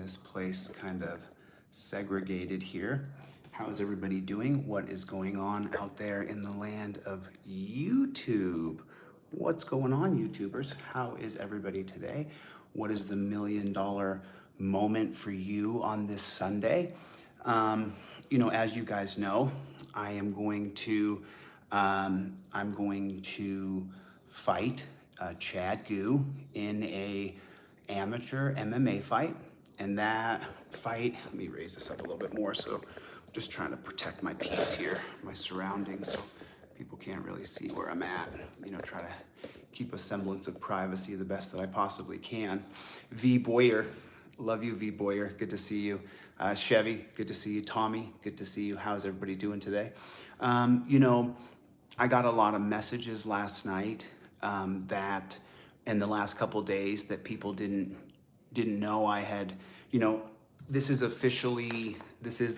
this place kind of segregated here. How is everybody doing? What is going on out there in the land of YouTube? What's going on, YouTubers? How is everybody today? What is the $1 million moment for you on this Sunday? You know, as you guys know, I'm going to fight Chad Gu in a amateur MMA fight. And that fight, let me raise this up a little bit more. So I'm just trying to protect my peace here, my surroundings, so people can't really see where I'm at. You know, try to keep a semblance of privacy the best that I possibly can. V Boyer, love you, V Boyer, good to see you. Chevy, good to see you. Tommy, good to see you. How's everybody doing today? You know, I got a lot of messages last night that in the last couple of days that people didn't know I had, you know, this is the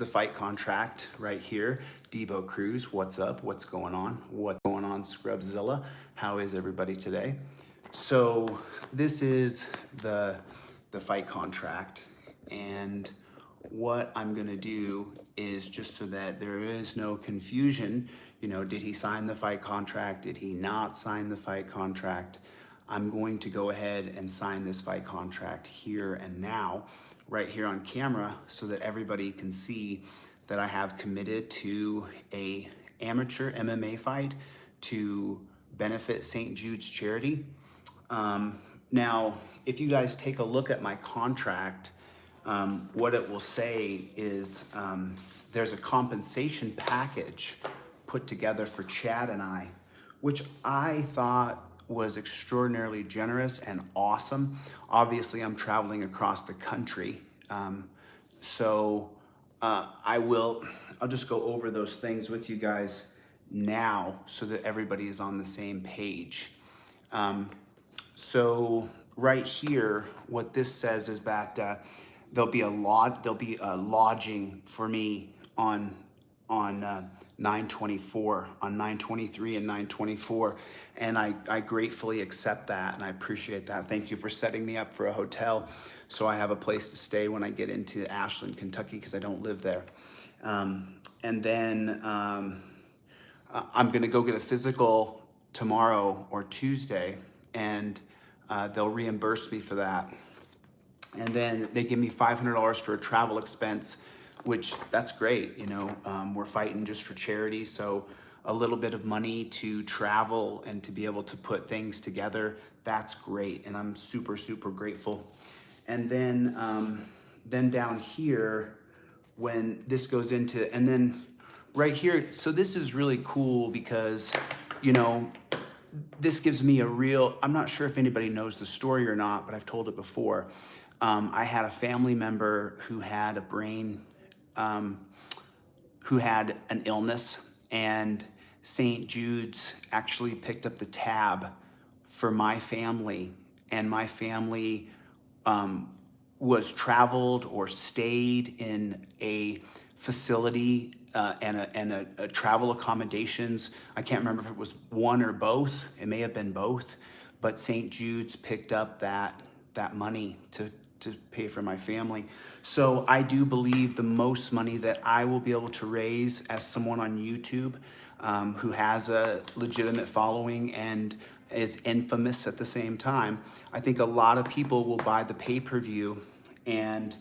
fight contract right here. Debo Cruz, what's up? What's going on? What's going on, Scrubzilla? How is everybody today? So this is the fight contract, and what I'm gonna do is, just so that there is no confusion, you know, did he sign the fight contract? Did he not sign the fight contract? I'm going to go ahead and sign this fight contract here and now, right here on camera, so that everybody can see that I have committed to a amateur MMA fight to benefit St. Jude's charity. Now, if you guys take a look at my contract, what it will say is there's a compensation package put together for Chad and I, which I thought was extraordinarily generous and awesome. Obviously, I'm traveling across the country, so I'll just go over those things with you guys now so that everybody is on the same page. So right here, what this says is that there'll be a lodging for me on 9/24, on 9/23 and 9/24, and I gratefully accept that, and I appreciate that. Thank you for setting me up for a hotel so I have a place to stay when I get into Ashland, Kentucky, because I don't live there. And then I'm gonna go get a physical tomorrow or Tuesday, and they'll reimburse me for that. And then they give me $500 for a travel expense, which that's great. You know, we're fighting just for charity, so a little bit of money to travel and to be able to put things together, that's great, and I'm super, super grateful. And then down here, when this goes into, and then right here, so this is really cool because, you know, this gives me a real, I'm not sure if anybody knows the story or not, but I've told it before. I had a family member who had who had an illness, and St. Jude's actually picked up the tab for my family, and my family was traveled or stayed in a facility and a travel accommodations. I can't remember if it was one or both. It may have been both, but St. Jude's picked up that money to pay for my family. So I do believe the most money that I will be able to raise as someone on YouTube who has a legitimate following and is infamous at the same time, I think a lot of people will buy the pay-per-view, and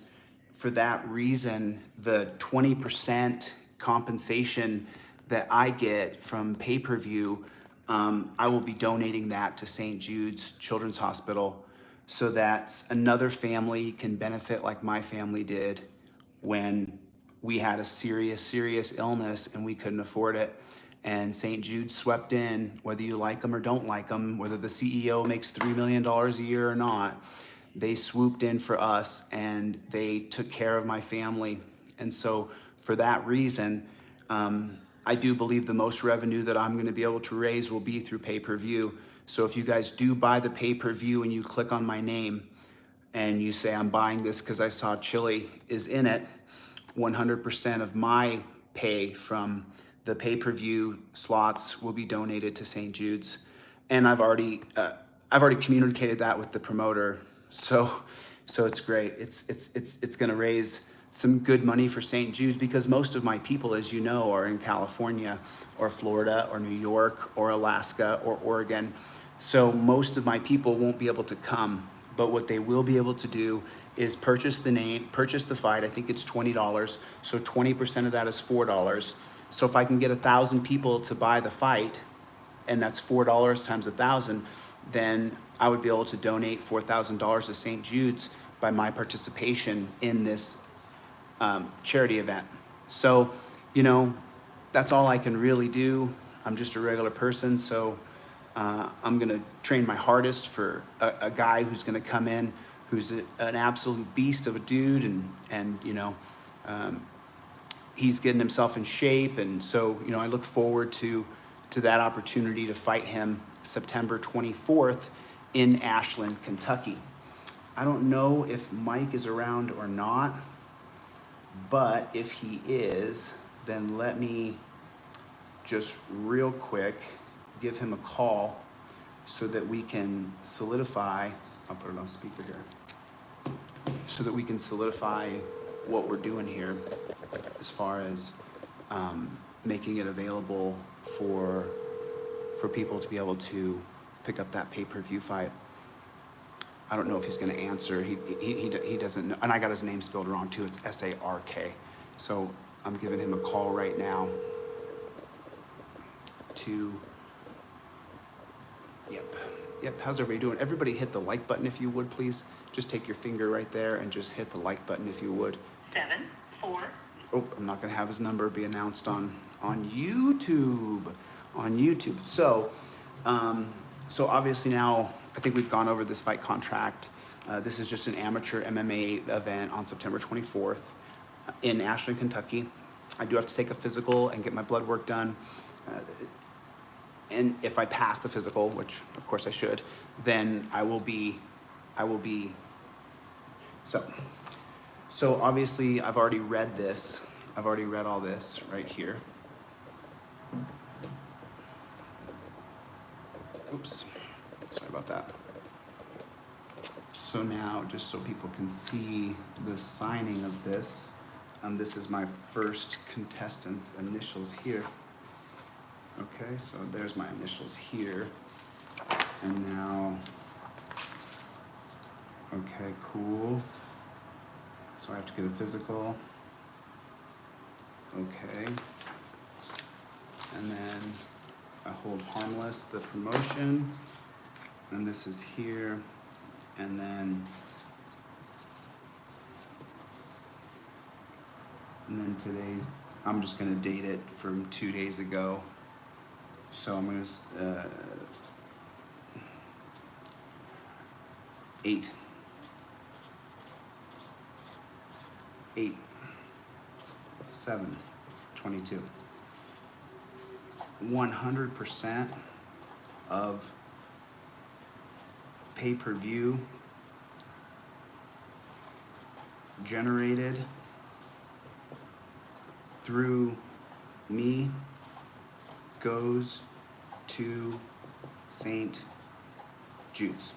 for that reason, the 20% compensation that I get from pay-per-view, I will be donating that to St. Jude's Children's Hospital, so that another family can benefit like my family did when we had a serious, serious illness and we couldn't afford it. And St. Jude swept in, whether you like them or don't like them, whether the CEO makes $3 million a year or not, they swooped in for us and they took care of my family. And so for that reason, I do believe the most revenue that I'm gonna be able to raise will be through pay-per-view. So if you guys do buy the pay-per-view and you click on my name and you say, I'm buying this because I saw Chille is in it, 100% of my pay from the pay-per-view slots will be donated to St. Jude's. And I've already communicated that with the promoter. So So it's great. It's going to raise some good money for St. Jude's, because most of my people, as you know, are in California or Florida or New York or Alaska or Oregon. So most of my people won't be able to come, but what they will be able to do is purchase the fight. I think it's $20. So 20% of that is $4. So if I can get 1,000 people to buy the fight, and that's $4 times 1,000, then I would be able to donate $4,000 to St. Jude's by my participation in this charity event. So, you know, that's all I can really do. I'm just a regular person, so I'm gonna train my hardest for a guy who's gonna come in, who's an absolute beast of a dude, and you know, he's getting himself in shape, and so, you know, I look forward to that opportunity to fight him September 24th in Ashland, Kentucky. I don't know if Mike is around or not, but if he is, then let me just real quick give him a call so that we can solidify. I'll put it on speaker here, so that we can solidify what we're doing here as far as making it available for people to be able to pick up that pay-per-view fight. I don't know if he's going to answer. He doesn't know, and I got his name spelled wrong too. It's S-A-R-K. So I'm giving him a call right now to. Yep. How's everybody doing? Everybody hit the like button if you would, please. Just take your finger right there and just hit the like button if you would. 7, 4. Oh, I'm not going to have his number be announced on YouTube. On YouTube. So, so obviously now I think we've gone over this fight contract. This is just an amateur MMA event on September 24th in Ashland, Kentucky. I do have to take a physical and get my blood work done. And if I pass the physical, which of course I should, then I will be. So obviously I've already read this. I've already read all this right here. Oops, sorry about that. So now, just so people can see the signing of this, this is my first contestant's initials here. Okay, so there's my initials here. And now, okay, cool. So I have to get a physical. Okay. And then I hold harmless, the promotion, and this is here, and then today's, I'm just gonna date it from 2 days ago. So I'm gonna, 8/7/22. 100% of pay-per-view generated through me goes to St. Jude's.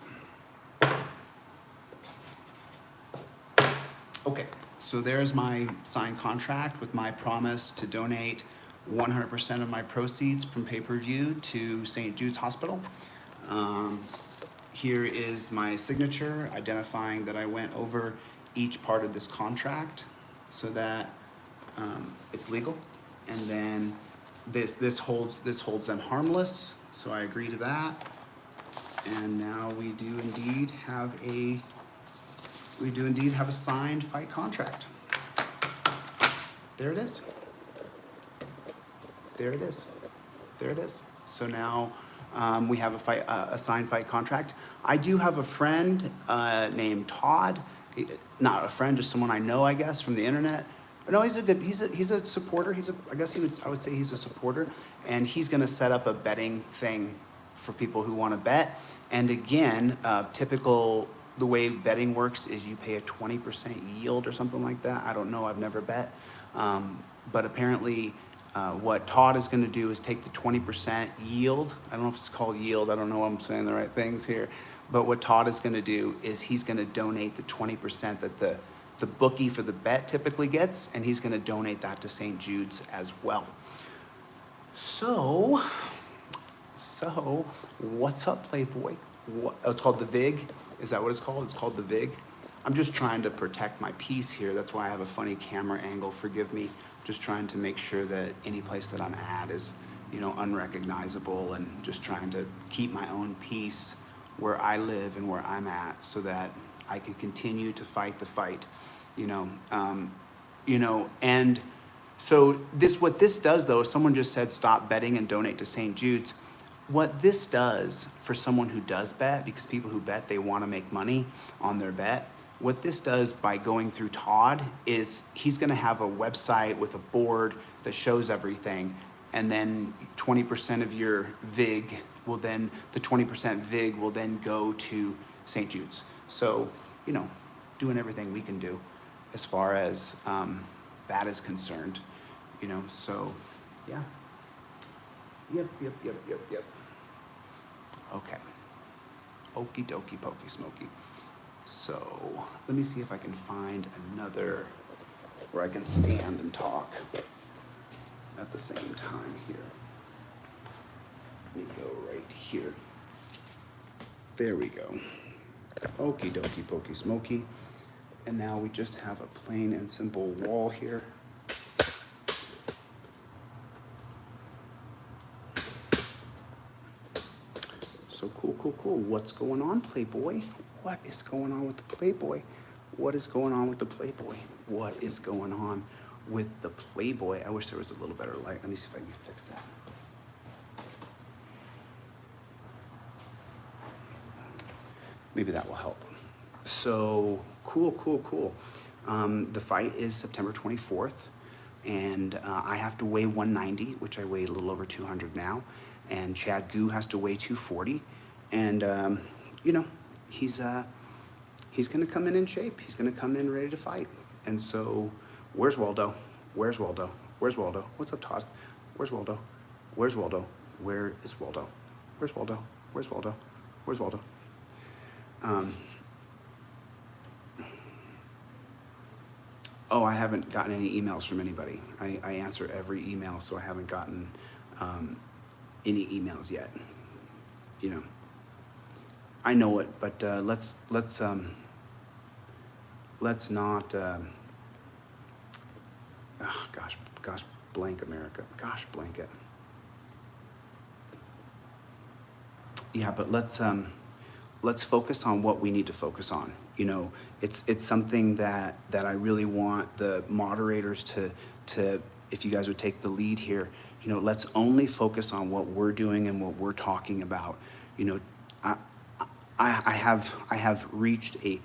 Okay, so there's my signed contract with my promise to donate 100% of my proceeds from pay-per-view to St. Jude's Hospital. Here is my signature identifying that I went over each part of this contract so that it's legal. And then this holds them harmless, so I agree to that. And now we do indeed have a signed fight contract. There it is. There it is. There it is. So now we have a signed fight contract. I do have a friend named Todd. Not a friend, just someone I know, I guess, from the internet. No, he's a supporter. I would say he's a supporter, and he's going to set up a betting thing for people who want to bet. And again, the way betting works is you pay a 20% yield or something like that. I don't know. I've never bet, but apparently. What Todd is going to do is take the 20% yield. I don't know if it's called yield. I don't know if I'm saying the right things here. But what Todd is gonna do is he's gonna donate the 20% that the bookie for the bet typically gets, and he's gonna donate that to St. Jude's as well. So what's up, Playboy? Oh, it's called the VIG? Is that what it's called? It's called the VIG? I'm just trying to protect my piece here. That's why I have a funny camera angle, forgive me. Just trying to make sure that any place that I'm at is, you know, unrecognizable, and just trying to keep my own peace where I live and where I'm at, so that I can continue to fight the fight, you know. And so what this does though, someone just said stop betting and donate to St. Jude's. What this does for someone who does bet, because people who bet, they want to make money on their bet. What this does by going through Todd is he's going to have a website with a board that shows everything, and then 20% of your VIG will then, the 20% VIG will then go to St. Jude's. So, you know, doing everything we can do as far as that is concerned, you know, so yeah. Yep. Okay. Okie dokie pokey smoky. So let me see if I can find another where I can stand and talk at the same time here. Let me go right here. There we go. Okie dokie pokey smoky. And now we just have a plain and simple wall here. So cool. What's going on, Playboy? What is going on with the Playboy? What is going on with the Playboy? What is going on with the Playboy? I wish there was a little better light. Let me see if I can fix that. Maybe that will help. So cool. The fight is September 24th, and I have to weigh 190, which I weigh a little over 200 now, and Chad Gu has to weigh 240, and you know, he's gonna come in shape. He's gonna come in ready to fight. And so, where's Waldo? What's up, Todd? Where's Waldo? Where is Waldo? Where's Waldo? Oh, I haven't gotten any emails from anybody. I answer every email, so I haven't gotten any emails yet. You know, I know it, but let's not. Gosh, blank America. Gosh, blank it. Yeah, but let's focus on what we need to focus on. You know, it's something that I really want the moderators to, if you guys would take the lead here, you know, let's only focus on what we're doing and what we're talking about. You know, I have reached a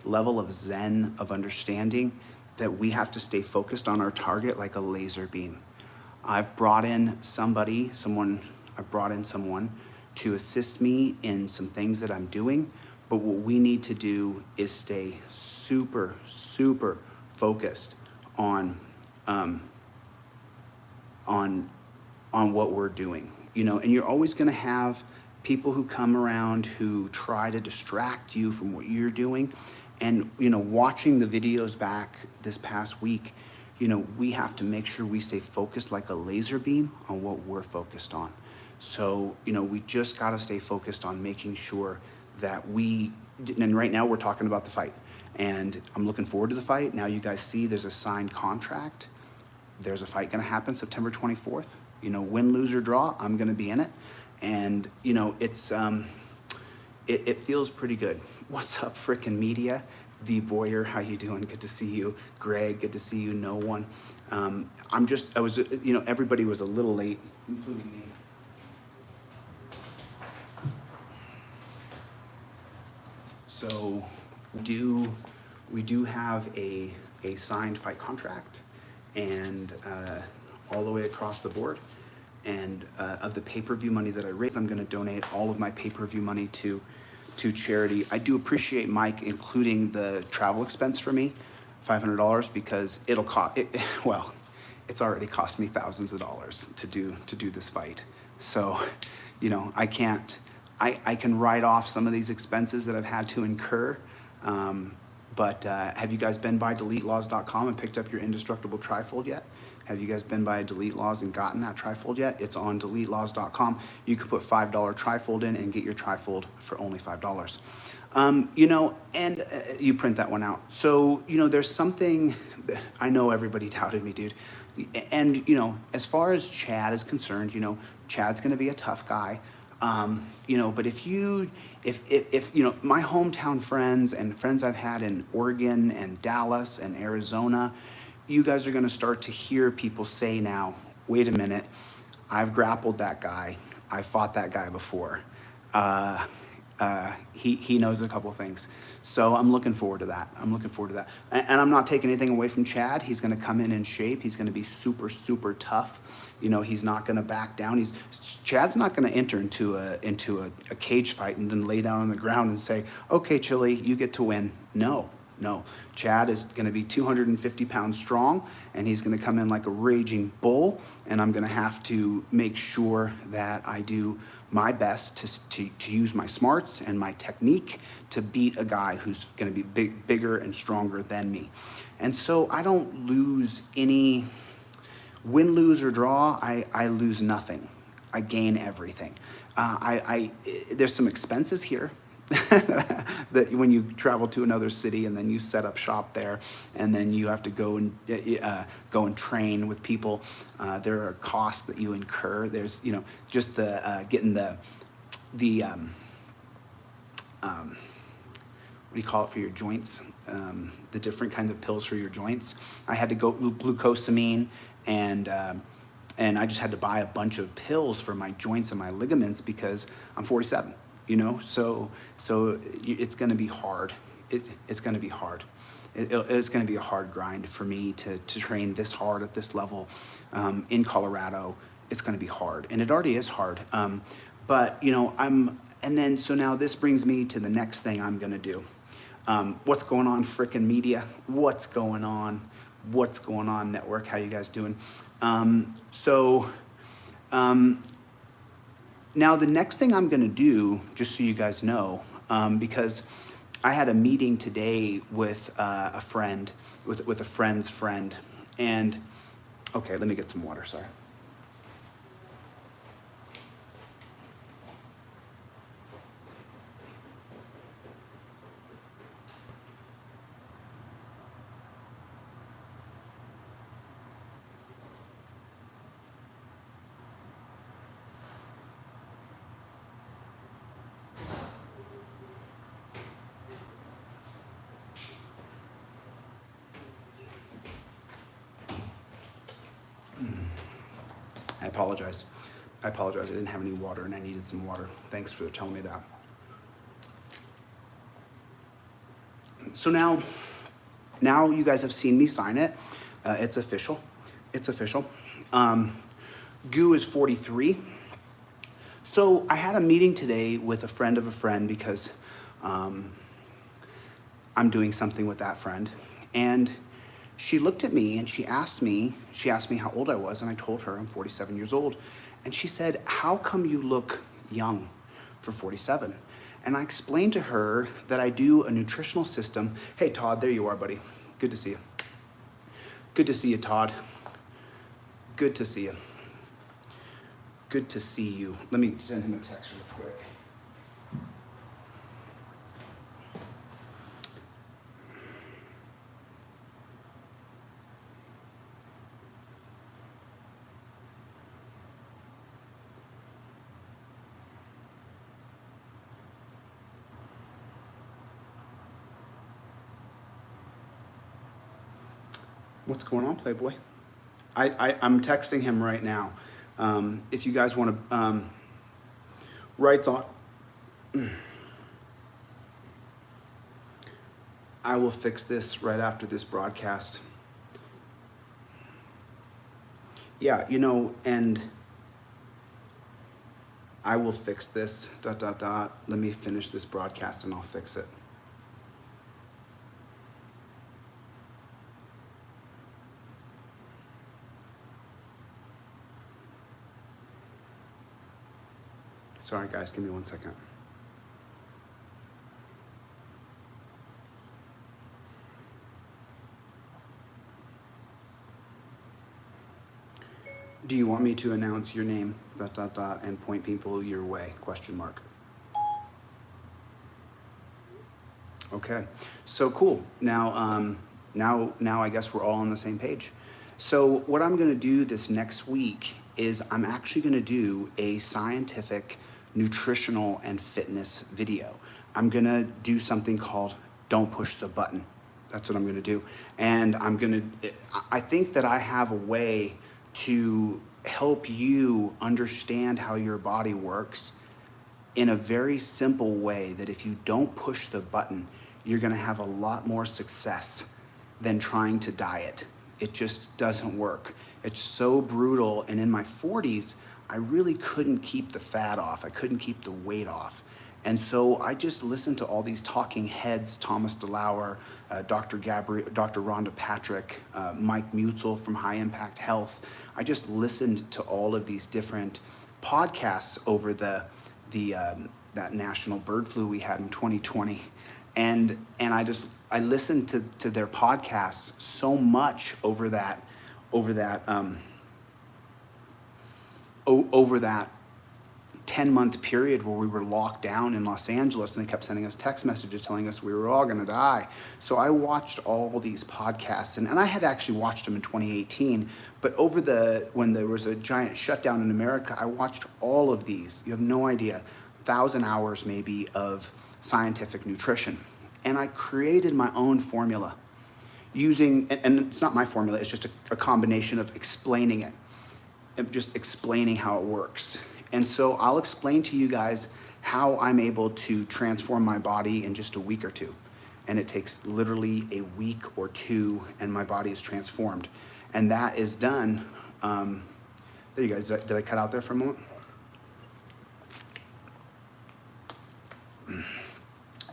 level of zen, of understanding that we have to stay focused on our target like a laser beam. I've brought in someone to assist me in some things that I'm doing, but what we need to do is stay super focused on what we're doing, you know. And you're always going to have people who come around who try to distract you from what you're doing. And, you know, watching the videos back this past week, you know, we have to make sure we stay focused like a laser beam on what we're focused on. So, you know, we just got to stay focused on making sure that and right now we're talking about the fight, and I'm looking forward to the fight. Now you guys see there's a signed contract. There's a fight going to happen September 24th. You know, win, lose, or draw, I'm going to be in it. And, you know, it's, it feels pretty good. What's up, frickin' media? V Boyer, how you doing? Good to see you. Greg, good to see you. No one. You know, everybody was a little late, including me. So we do have a signed fight contract, and all the way across the board. And of the pay-per-view money that I raise, I'm going to donate all of my pay-per-view money to charity. I do appreciate Mike including the travel expense for me, $500, because it'll cost well, it's already cost me thousands of dollars to do this fight. So, you know, I can't I can write off some of these expenses that I've had to incur. But have you guys been by DeletelawZ.com and picked up your Indestructible trifold yet? Have you guys been by DeletelawZ and gotten that trifold yet? It's on DeletelawZ.com. You can put $5 trifold in and get your trifold for only $5. You know, and you print that one out. So, you know, there's something, I know everybody doubted me, dude. And, you know, as far as Chad is concerned, you know, Chad's gonna be a tough guy. You know, but if you know, my hometown friends and friends I've had in Oregon and Dallas and Arizona, you guys are going to start to hear people say now, wait a minute, I've grappled that guy. I fought that guy before. He knows a couple things. So I'm looking forward to that. I'm looking forward to that. And I'm not taking anything away from Chad. He's going to come in shape. He's going to be super, super tough. You know, he's not going to back down. Chad's not going to enter into a cage fight and then lay down on the ground and say, okay, Chille, you get to win. No. Chad is going to be 250 pounds strong, and he's going to come in like a raging bull, and I'm going to have to make sure that I do my best to use my smarts and my technique to beat a guy who's going to be bigger and stronger than me. And so I don't lose any, win, lose, or draw, I lose nothing. I gain everything. There's some expenses here. That when you travel to another city and then you set up shop there, and then you have to go and train with people, there are costs that you incur. There's, you know, just the getting the what do you call it for your joints, the different kinds of pills for your joints. I had to go glucosamine, and I just had to buy a bunch of pills for my joints and my ligaments because I'm 47. You know, so it's going to be hard. It's going to be hard. It's going to be a hard grind for me to train this hard at this level in Colorado. It's going to be hard, and it already is hard. But you know, so now this brings me to the next thing I'm going to do. What's going on, frickin' media? What's going on? What's going on, network? How you guys doing? Now, the next thing I'm going to do, just so you guys know, because I had a meeting today with a friend, with a friend's friend, and, okay, let me get some water, sorry. I apologize. I didn't have any water and I needed some water. Thanks for telling me that. So now you guys have seen me sign it. It's official. It's official. Goo is 43. So I had a meeting today with a friend of a friend because I'm doing something with that friend. And she looked at me and she asked me how old I was, and I told her I'm 47 years old. And she said, how come you look young for 47? And I explained to her that I do a nutritional system. Hey, Todd, there you are, buddy. Good to see you. Good to see you, Todd. Good to see you. Good to see you. Let me send him a text real quick. What's going on, Playboy? I'm texting him right now. If you guys want to, writes on, I will fix this right after this broadcast. Yeah, you know, and I will fix this, ... Let me finish this broadcast and I'll fix it. Sorry guys, give me 1 second. Do you want me to announce your name, ... and point people your way, question mark? Okay, so cool. Now, now I guess we're all on the same page. So what I'm gonna do this next week is I'm actually gonna do a scientific nutritional and fitness video. I'm gonna do something called Don't Push the Button. That's what I'm gonna do. And I think that I have a way to help you understand how your body works in a very simple way, that if you don't push the button, you're gonna have a lot more success than trying to diet. It just doesn't work. It's so brutal. And in my 40s, I really couldn't keep the fat off. I couldn't keep the weight off. And so I just listened to all these talking heads, Thomas DeLauer, Dr. Rhonda Patrick, Mike Mutzel from High Impact Health. I just listened to all of these different podcasts over that national bird flu we had in 2020. And I listened to their podcasts so much over that 10-month period where we were locked down in Los Angeles, and they kept sending us text messages telling us we were all gonna die. So I watched all these podcasts, and I had actually watched them in 2018, but when there was a giant shutdown in America, I watched all of these. You have no idea, 1,000 hours maybe of scientific nutrition. And I created my own formula using, and it's not my formula, it's just a combination of explaining it, of just explaining how it works. And so I'll explain to you guys how I'm able to transform my body in just a week or two. And it takes literally a week or two, and my body is transformed. And that is done. There you guys, did I cut out there for a moment?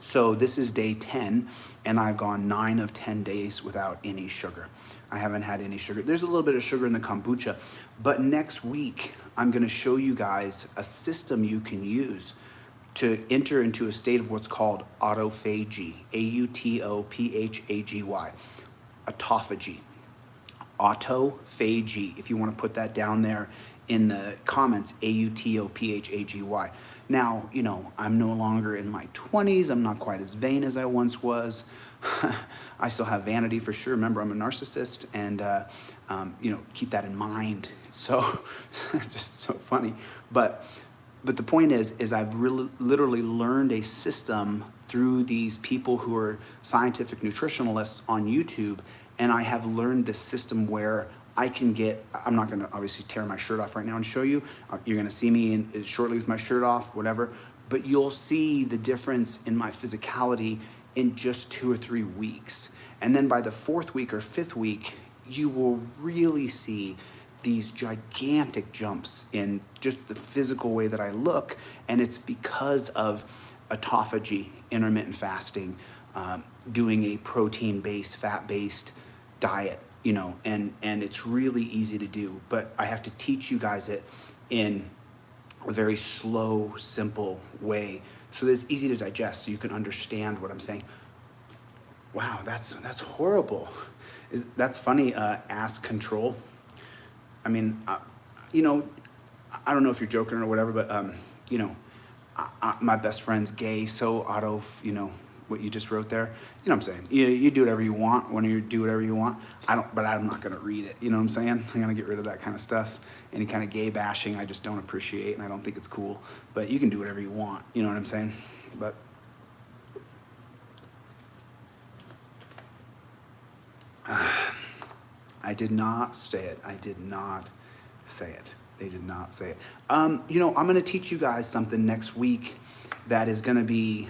So this is day 10, and I've gone 9 of 10 days without any sugar. I haven't had any sugar. There's a little bit of sugar in the kombucha, but next week, I'm gonna show you guys a system you can use to enter into a state of what's called autophagy, autophagy, autophagy, autophagy. If you wanna put that down there in the comments, autophagy. Now, you know, I'm no longer in my 20s. I'm not quite as vain as I once was. I still have vanity for sure. Remember, I'm a narcissist, and you know, keep that in mind. So, just so funny. But the point is I've literally learned a system through these people who are scientific nutritionalists on YouTube, and I have learned this system where I can get, I'm not gonna obviously tear my shirt off right now and show you. You're gonna see me shortly with my shirt off, whatever, but you'll see the difference in my physicality in just 2 or 3 weeks. And then by the 4th week or 5th week, you will really see these gigantic jumps in just the physical way that I look. And it's because of autophagy, intermittent fasting, doing a protein-based, fat-based diet, you know, and it's really easy to do, but I have to teach you guys it in a very slow, simple way so that it's easy to digest, so you can understand what I'm saying. Wow, that's horrible. That's funny, ass control. I mean, you know, I don't know if you're joking or whatever, but, you know, my best friend's gay, so you know, what you just wrote there, you know what I'm saying? You do whatever you want when you do whatever you want. But I'm not gonna read it, you know what I'm saying? I'm gonna get rid of that kind of stuff. Any kind of gay bashing, I just don't appreciate, and I don't think it's cool. But you can do whatever you want, you know what I'm saying? But I did not say it. I did not say it. They did not say it. You know, I'm gonna teach you guys something next week that is gonna be,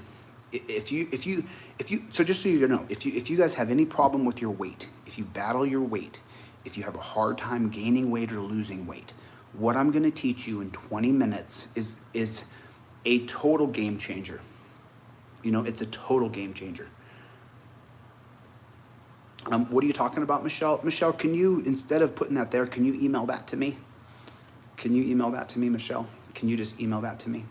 so just so you know, if you guys have any problem with your weight, if you battle your weight, if you have a hard time gaining weight or losing weight, what I'm gonna teach you in 20 minutes is a total game changer. You know, it's a total game changer. What are you talking about, Michelle? Michelle, can you, instead of putting that there, can you email that to me? Can you email that to me, Michelle? Can you just email that to me?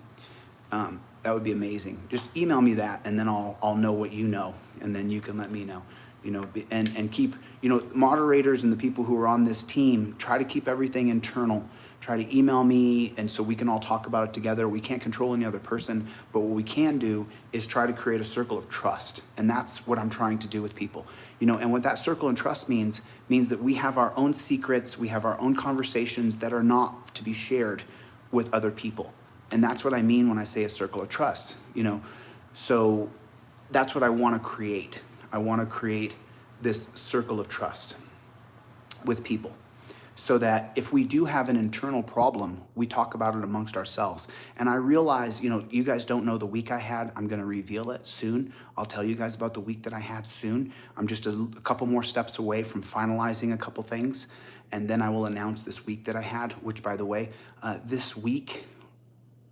That would be amazing. Just email me that, and then I'll know what you know, and then you can let me know. and keep, moderators and the people who are on this team, try to keep everything internal. Try to email me, and so we can all talk about it together. We can't control any other person, but what we can do is try to create a circle of trust. And that's what I'm trying to do with people. And what that circle of trust means that we have our own secrets, we have our own conversations that are not to be shared with other people. And that's what I mean when I say a circle of trust, So that's what I want to create. I want to create this circle of trust with people, so that if we do have an internal problem, we talk about it amongst ourselves. And I realize, you guys don't know the week I had. I'm going to reveal it soon. I'll tell you guys about the week that I had soon. I'm just a couple more steps away from finalizing a couple things. And then I will announce this week that I had, which, by the way, this week,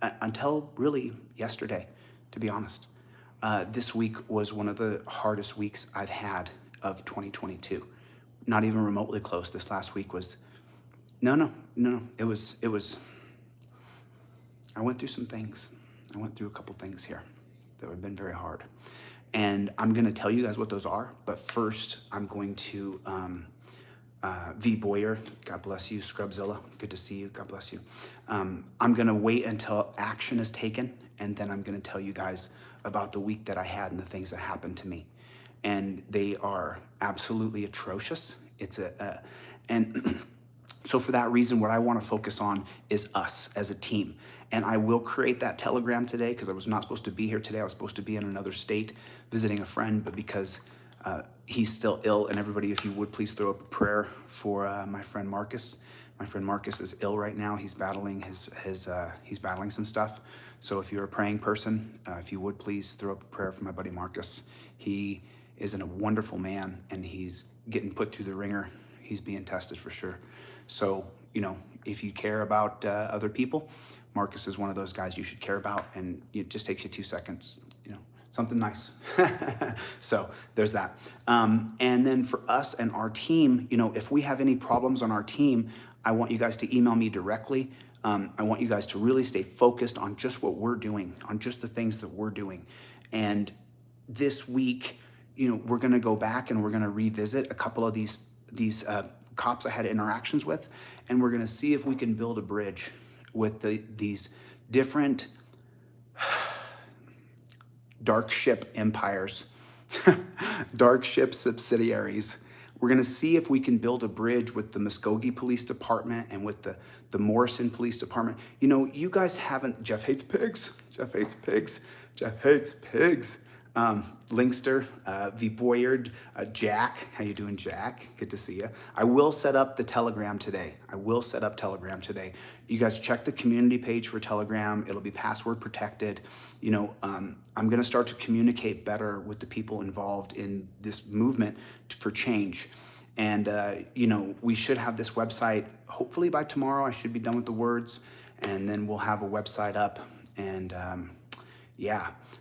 until really yesterday, to be honest, this week was one of the hardest weeks I've had of 2022. Not even remotely close. This last week was, no. It was, I went through some things. I went through a couple things here that have been very hard. And I'm going to tell you guys what those are. But first, I'm going to, V. Boyer, God bless you. Scrubzilla, good to see you. God bless you. I'm going to wait until action is taken. And then I'm going to tell you guys about the week that I had and the things that happened to me. And they are absolutely atrocious. And so for that reason, what I want to focus on is us as a team. And I will create that Telegram today because I was not supposed to be here today. I was supposed to be in another state visiting a friend, but because he's still ill, and everybody, if you would please throw up a prayer for my friend Marcus. My friend Marcus is ill right now. He's battling he's battling some stuff. So if you're a praying person, if you would please throw up a prayer for my buddy Marcus. He is a wonderful man, and he's getting put through the ringer. He's being tested for sure. So, if you care about other people, Marcus is one of those guys you should care about, and it just takes you 2 seconds, something nice. So there's that. And then for us and our team, if we have any problems on our team, I want you guys to email me directly. I want you guys to really stay focused on just what we're doing, on just the things that we're doing. And this week, we're going to go back and we're going to revisit a couple of these cops I had interactions with, and we're going to see if we can build a bridge with these different dark ship empires, dark ship subsidiaries. We're going to see if we can build a bridge with the Muskogee Police Department and with the Morrison Police Department. You guys haven't, Jeff hates pigs. Linkster, V. Boyard, Jack. How you doing, Jack? Good to see you. I will set up the Telegram today. You guys check the community page for Telegram. It'll be password protected. I'm going to start to communicate better with the people involved in this movement for change. And, we should have this website, hopefully by tomorrow. I should be done with the words, and then we'll have a website up. And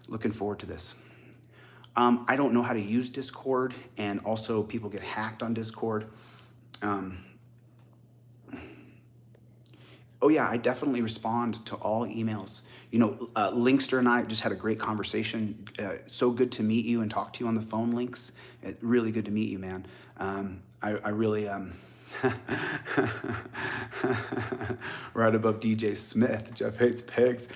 looking forward to this. I don't know how to use Discord, and also people get hacked on Discord. I definitely respond to all emails. Linkster and I just had a great conversation. So good to meet you and talk to you on the phone, Links. Really good to meet you, man. I really, right above DJ Smith, Jeff hates pigs.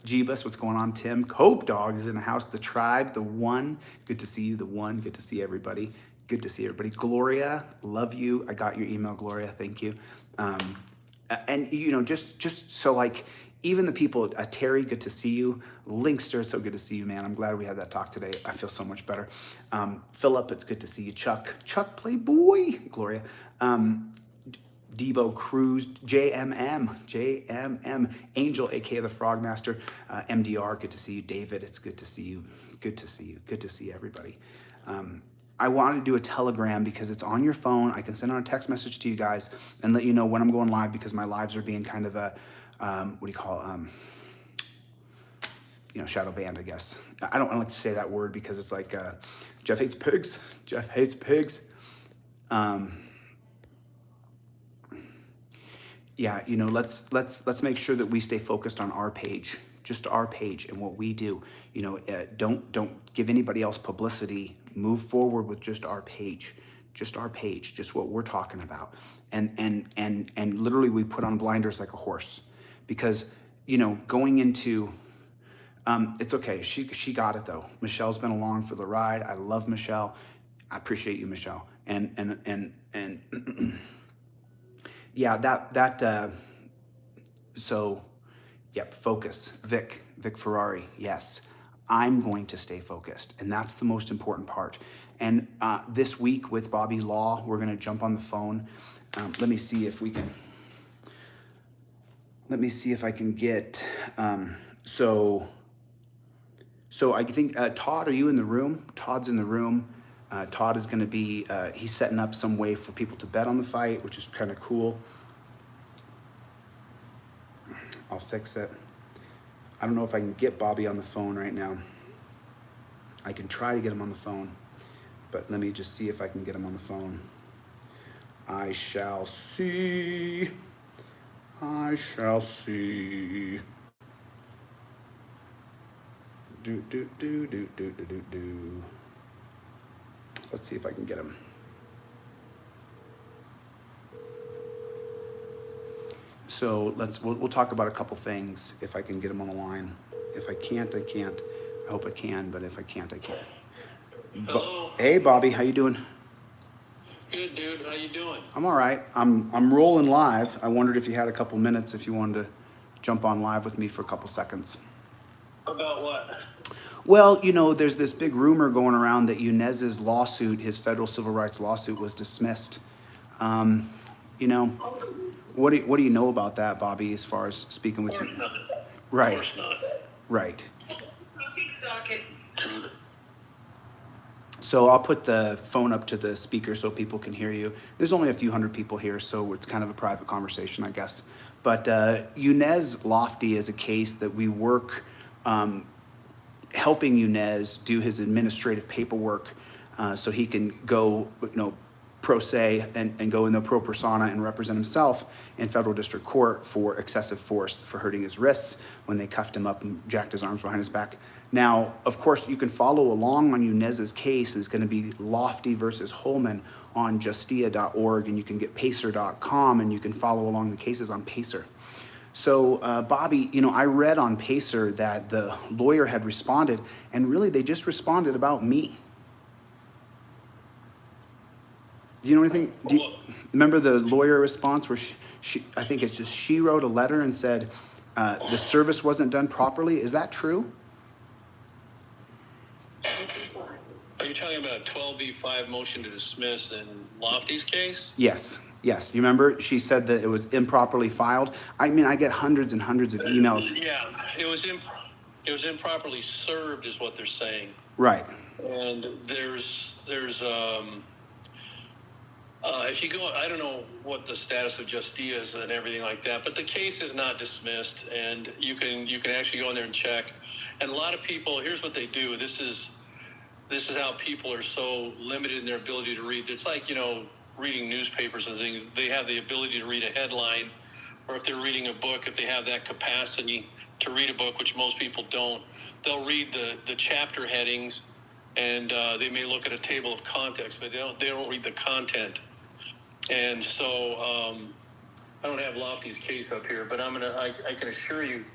Jeebus, what's going on? Tim Cope Dog is in the house. The Tribe, the One. Good to see you, the One. Good to see everybody. Gloria, love you. I got your email, Gloria. Thank you. And just so even the people, Terry, good to see you. Linkster, so good to see you, man. I'm glad we had that talk today. I feel so much better. Philip, it's good to see you. Chuck, Playboy, Gloria. Debo Cruz, JMM, Angel, aka the Frogmaster, MDR, good to see you. David, it's good to see you. Good to see everybody. I wanted to do a Telegram because it's on your phone. I can send out a text message to you guys and let you know when I'm going live, because my lives are being kind of a, shadow banned, I guess. I don't like to say that word because it's like, Jeff hates pigs. Let's make sure that we stay focused on our page, just our page and what we do. Don't give anybody else publicity move forward with just our page, just what we're talking about. And literally we put on blinders like a horse, because, you know, going into, it's okay. She got it though. Michelle's been along for the ride. I love Michelle. I appreciate you, Michelle. And yeah, so, yep, focus. Vic Ferrari, yes. I'm going to stay focused, and that's the most important part. And this week with Bobby Law, we're going to jump on the phone. Let me see if I can get, so I think, Todd, are you in the room? Todd's in the room. Todd is going to be, he's setting up some way for people to bet on the fight, which is kind of cool. I'll fix it. I don't know if I can get Bobby on the phone right now. I can try to get him on the phone, but let me just see if I can get him on the phone. I shall see. I shall see. Do. Let's see if I can get him. So we'll talk about a couple things if I can get him on the line. If I can't, I can't. I hope I can, but if I can't, I can't. Hello. Hey, Bobby, how you doing? Good, dude. How you doing? I'm all right. I'm rolling live. I wondered if you had a couple minutes, if you wanted to jump on live with me for a couple seconds. About what? Well, you know, there's this big rumor going around that Yunez's lawsuit, his federal civil rights lawsuit, was dismissed. You know, what do you know about that, Bobby, as far as speaking with you? Of course not. Right. Of course not. Right. So I'll put the phone up to the speaker so people can hear you. There's only a few hundred people here, so it's kind of a private conversation, I guess. But Yunez Lofty is a case that we work helping Yunez do his administrative paperwork so he can go, you know, pro se and go in the pro persona and represent himself in federal district court for excessive force, for hurting his wrists when they cuffed him up and jacked his arms behind his back. Now, of course, you can follow along on Yunez's case. It's going to be Lofty versus Holman on justia.org, and you can get pacer.com, and you can follow along the cases on Pacer. So, Bobby, you know, I read on Pacer that the lawyer had responded, and really they just responded about me. Do you know anything? Remember the lawyer response where she I think it's just she wrote a letter and said the service wasn't done properly? Is that true? Are you talking about 12B5 motion to dismiss in Lofty's case? Yes. You remember she said that it was improperly filed? I mean, I get hundreds and hundreds of emails. Yeah, it was improperly served is what they're saying. Right. And there's if you go, I don't know what the status of Justia is and everything like that, but the case is not dismissed, and you can actually go in there and check. And a lot of people, here's what they do. This is how people are so limited in their ability to read. It's like, you know, reading newspapers and things. They have the ability to read a headline, or if they're reading a book, if they have that capacity to read a book, which most people don't, they'll read the chapter headings, and they may look at a table of contents, but they don't read the content. And so I don't have Lofty's case up here, but I can assure you,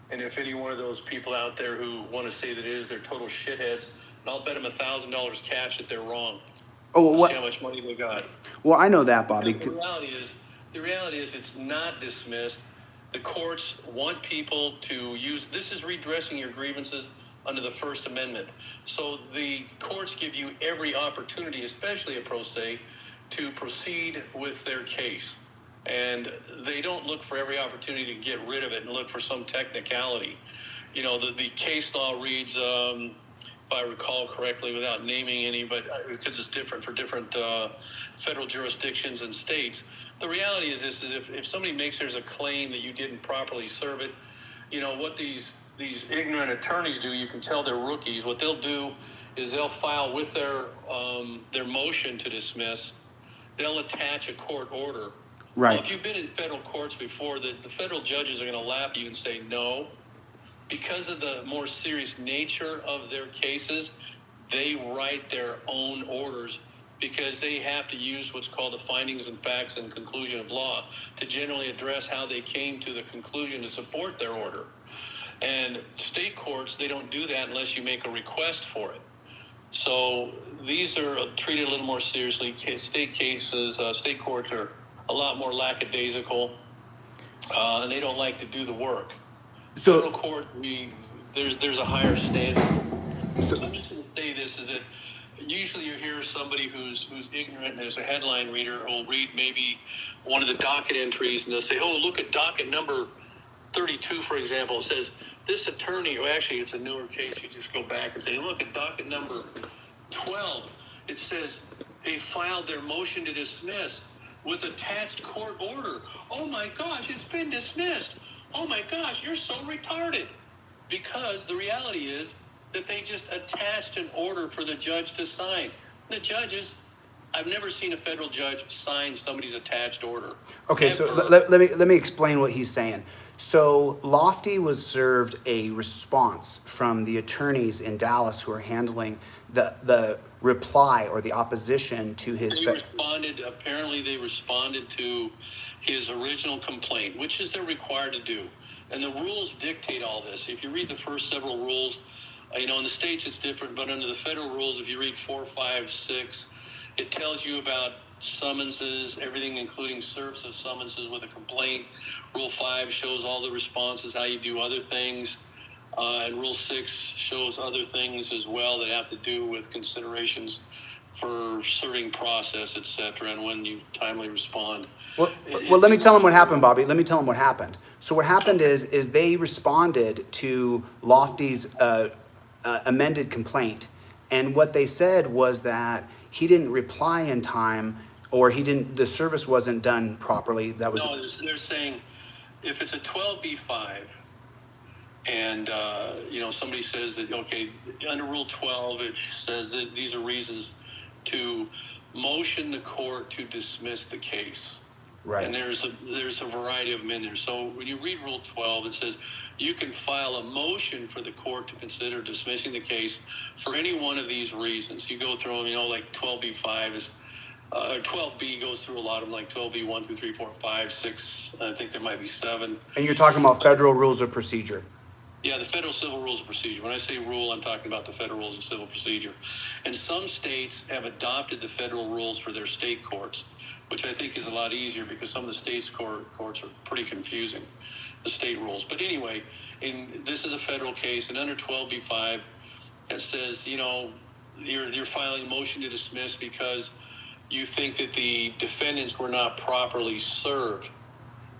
and if any one of those people out there who want to say that it is, they're total shitheads, and I'll bet them $1,000 cash that they're wrong. Oh, what? See how much money they got. Well, I know that, Bobby. The reality is it's not dismissed. The courts want people to use, this is redressing your grievances under the First Amendment. So the courts give you every opportunity, especially a pro se, to proceed with their case. And they don't look for every opportunity to get rid of it and look for some technicality. You know, the case law reads, if I recall correctly, without naming any, but because it's different for different federal jurisdictions and states. The reality is this, is if somebody makes there's a claim that you didn't properly serve it, you know, what these ignorant attorneys do, you can tell they're rookies. What they'll do is they'll file with their motion to dismiss, they'll attach a court order. Right. Well, if you've been in federal courts before, the federal judges are going to laugh at you and say no. Because of the more serious nature of their cases, they write their own orders because they have to use what's called the findings and facts and conclusion of law to generally address how they came to the conclusion to support their order. And state courts, they don't do that unless you make a request for it. So these are treated a little more seriously. State cases, state courts are a lot more lackadaisical, and they don't like to do the work. So Federal court, there's a higher standard. So I'm just going to say this, is that usually you hear somebody who's ignorant and is a headline reader will read maybe one of the docket entries, and they'll say, oh, look at docket number 32, for example. It says, this attorney, or actually it's a newer case, you just go back and say, look at docket number 12. It says they filed their motion to dismiss with attached court order. Oh my gosh, it's been dismissed. Oh my gosh, you're so retarded. Because the reality is that they just attached an order for the judge to sign. The judges, I've never seen a federal judge sign somebody's attached order. Okay, Ever. so let me explain what he's saying. So Lofty was served a response from the attorneys in Dallas who are handling the reply or the opposition to his. Apparently they responded to his original complaint, which is they're required to do. And the rules dictate all this. If you read the first several rules, in the States it's different, but under the federal rules, if you read 4, 5, 6, it tells you about summonses, everything including serfs of summonses with a complaint. Rule 5 shows all the responses, how you do other things. And Rule 6 shows other things as well that have to do with considerations for serving process, etc., and when you timely respond. Well, let me tell him what happened, Bobby. Let me tell him what happened. So what happened is they responded to Lofty's amended complaint, and what they said was that he didn't reply in time, or the service wasn't done properly. That was they're saying if it's a 12b-5 and somebody says that, okay, under Rule 12 it says that these are reasons to motion the court to dismiss the case. Right. And there's a variety of them in there. So when you read Rule 12, it says you can file a motion for the court to consider dismissing the case for any one of these reasons. You go through them, like 12b-5 is, 12b goes through a lot of them, like 12b, 1, 2, 3, 4, 5, 6, I think there might be 7. And you're talking about federal rules of procedure. Yeah, the federal civil rules of procedure. When I say rule, I'm talking about the federal rules of civil procedure. And some states have adopted the federal rules for their state courts, which I think is a lot easier because some of the states courts are pretty confusing, the state rules. But anyway, this is a federal case, and under 12b-5, it says, you're filing a motion to dismiss because you think that the defendants were not properly served.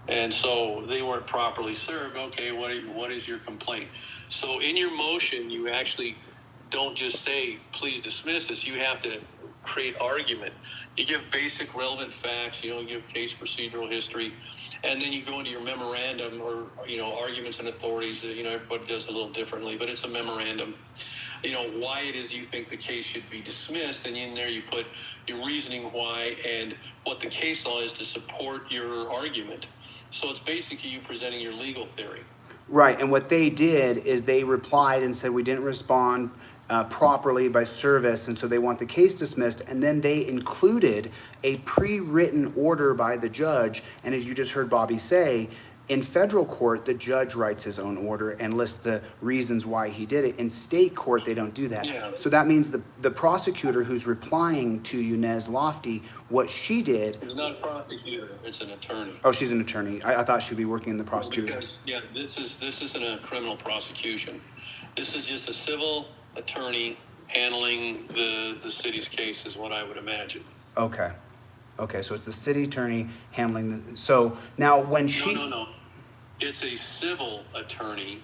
And so they weren't properly served. Okay, what is your complaint? So in your motion, you actually don't just say, please dismiss this. You have to create argument. You give basic relevant facts, you give case procedural history, and then you go into your memorandum or, arguments and authorities. Everybody does it a little differently, but it's a memorandum. Why it is you think the case should be dismissed, and in there you put your reasoning why and what the case law is to support your argument. So it's basically you presenting your legal theory. Right, and what they did is they replied and said we didn't respond properly by service, and so they want the case dismissed, and then they included a pre-written order by the judge, and as you just heard Bobby say, in federal court, the judge writes his own order and lists the reasons why he did it. In state court, they don't do that. Yeah. So that means the prosecutor who's replying to Inez Lofty, what she did... It's not a prosecutor, it's an attorney. Oh, she's an attorney. I thought she'd be working in the prosecution. Because, this isn't a criminal prosecution. This is just a civil attorney handling the city's case is what I would imagine. Okay, so it's the city attorney handling the... So now when she... No. It's a civil attorney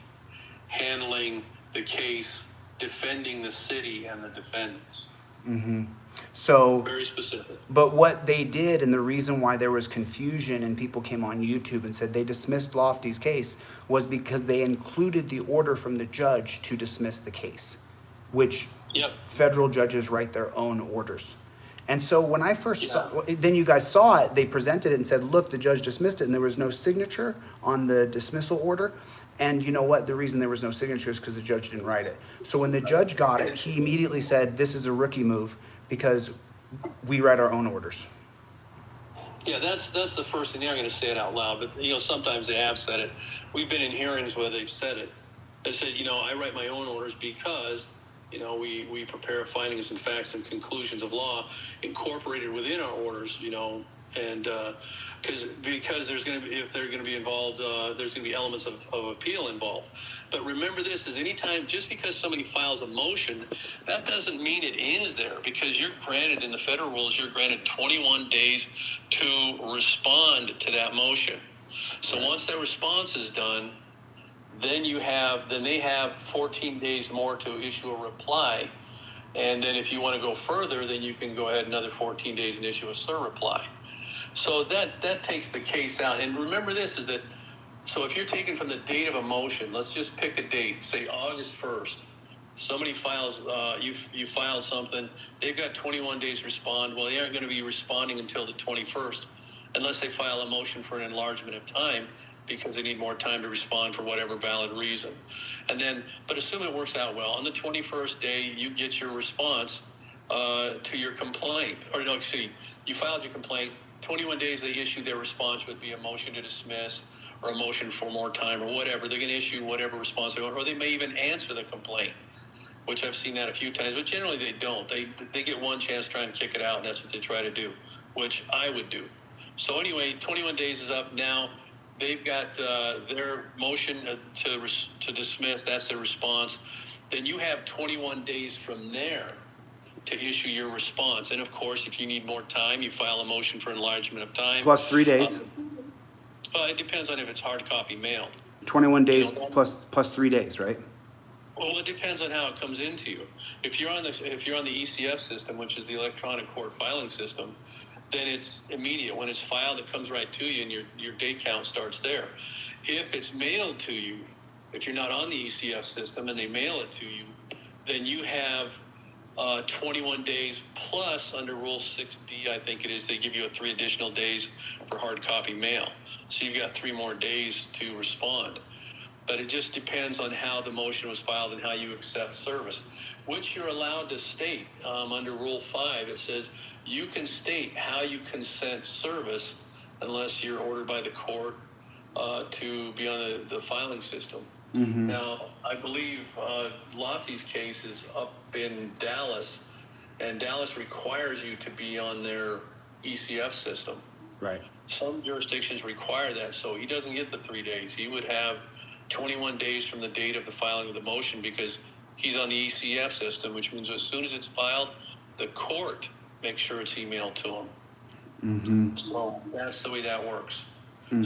handling the case, defending the city and the defendants. Mm-hmm. So... Very specific. But what they did, and the reason why there was confusion and people came on YouTube and said they dismissed Lofty's case, was because they included the order from the judge to dismiss the case, which federal judges write their own orders. And so when I first saw, then you guys saw it, they presented it and said, look, the judge dismissed it, and there was no signature on the dismissal order. And you know what? The reason there was no signature is because the judge didn't write it. So when the judge got it, he immediately said, this is a rookie move because we write our own orders. Yeah, that's the first thing. They're not going to say it out loud, but sometimes they have said it. We've been in hearings where they've said it. They said, I write my own orders because we prepare findings and facts and conclusions of law incorporated within our orders, and because there's going to be, if they're going to be involved, there's going to be elements of appeal involved. But remember this, is anytime, just because somebody files a motion, that doesn't mean it ends there, because you're granted, in the federal rules, you're granted 21 days to respond to that motion. So once that response is done, then they have 14 days more to issue a reply. And then if you want to go further, then you can go ahead another 14 days and issue a SIR reply. So that takes the case out. And remember this, is that, so if you're taken from the date of a motion, let's just pick a date, say August 1st. Somebody files, you filed something, they've got 21 days to respond. Well, they aren't going to be responding until the 21st, unless they file a motion for an enlargement of time, because they need more time to respond for whatever valid reason. And then, but assume it works out well. On the 21st day, you get your response to your complaint. Or no, excuse me, you filed your complaint. 21 days they issue their response, would be a motion to dismiss or a motion for more time or whatever. They're going to issue whatever response they want, or they may even answer the complaint, which I've seen that a few times, but generally they don't. They get one chance to try and kick it out, and that's what they try to do, which I would do. So anyway, 21 days is up now. They've got their motion to dismiss. That's their response. Then you have 21 days from there to issue your response. And of course, if you need more time, you file a motion for enlargement of time. Plus 3 days. It depends on if it's hard copy mailed. 21 days plus 3 days, right? Well, it depends on how it comes into you. If you're on the ECF system, which is the electronic court filing system, then it's immediate. When it's filed, it comes right to you, and your day count starts there. If it's mailed to you, if you're not on the ECF system and they mail it to you, then you have 21 days plus, under Rule 6D, I think it is, they give you 3 additional days for hard copy mail. So you've got 3 more days to respond. But it just depends on how the motion was filed and how you accept service, which you're allowed to state. Under Rule 5, it says you can state how you consent service unless you're ordered by the court to be on the filing system. Mm-hmm. Now, I believe Lofty's case is up in Dallas, and Dallas requires you to be on their ECF system. Right. Some jurisdictions require that, so he doesn't get the 3 days. He would have 21 days from the date of the filing of the motion, because he's on the ECF system, which means as soon as it's filed, the court makes sure it's emailed to him. Mm-hmm. So that's the way that works. Mm-hmm.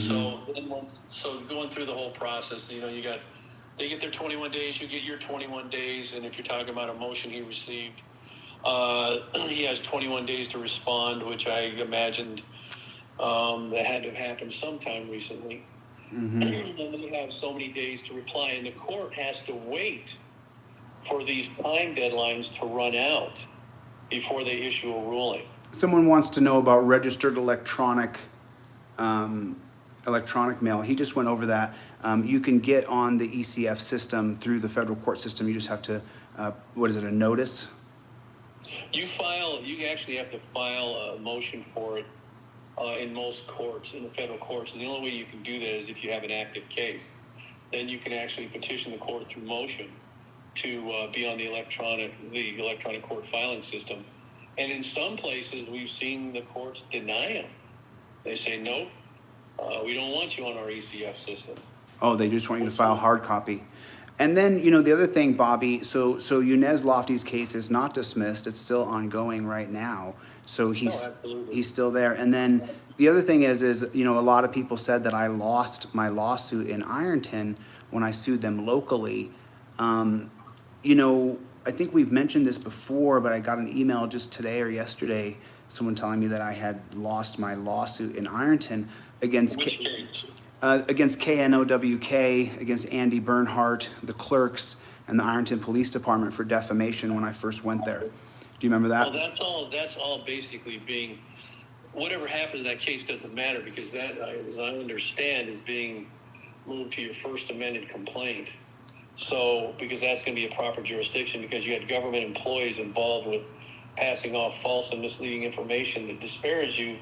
So going through the whole process, they get their 21 days, you get your 21 days, and if you're talking about a motion he received, he has 21 days to respond, which I imagined that had to have happened sometime recently. Mm-hmm. And then you have so many days to reply, and the court has to wait for these time deadlines to run out before they issue a ruling. Someone wants to know about registered electronic mail. He just went over that. You can get on the ECF system through the federal court system. You just have to, a notice? You actually have to file a motion for it in most courts, in the federal courts. And the only way you can do that is if you have an active case. Then you can actually petition the court through motion to be on the electronic court filing system. And in some places, we've seen the courts deny them. They say, nope, we don't want you on our ECF system. Oh, they just want you to file hard copy. And then, the other thing, Bobby, so Yunez Lofty's case is not dismissed. It's still ongoing right now. So he's still there. And then the other thing is a lot of people said that I lost my lawsuit in Ironton when I sued them locally. I think we've mentioned this before, but I got an email just today or yesterday, someone telling me that I had lost my lawsuit in Ironton against KNOWK, against Andy Bernhardt, the clerks, and the Ironton Police Department for defamation when I first went there. Do you remember that? Well, that's all basically being, whatever happens in that case doesn't matter, because that, as I understand, is being moved to your First Amendment complaint. So, because that's going to be a proper jurisdiction, because you had government employees involved with passing off false and misleading information that disparaged you,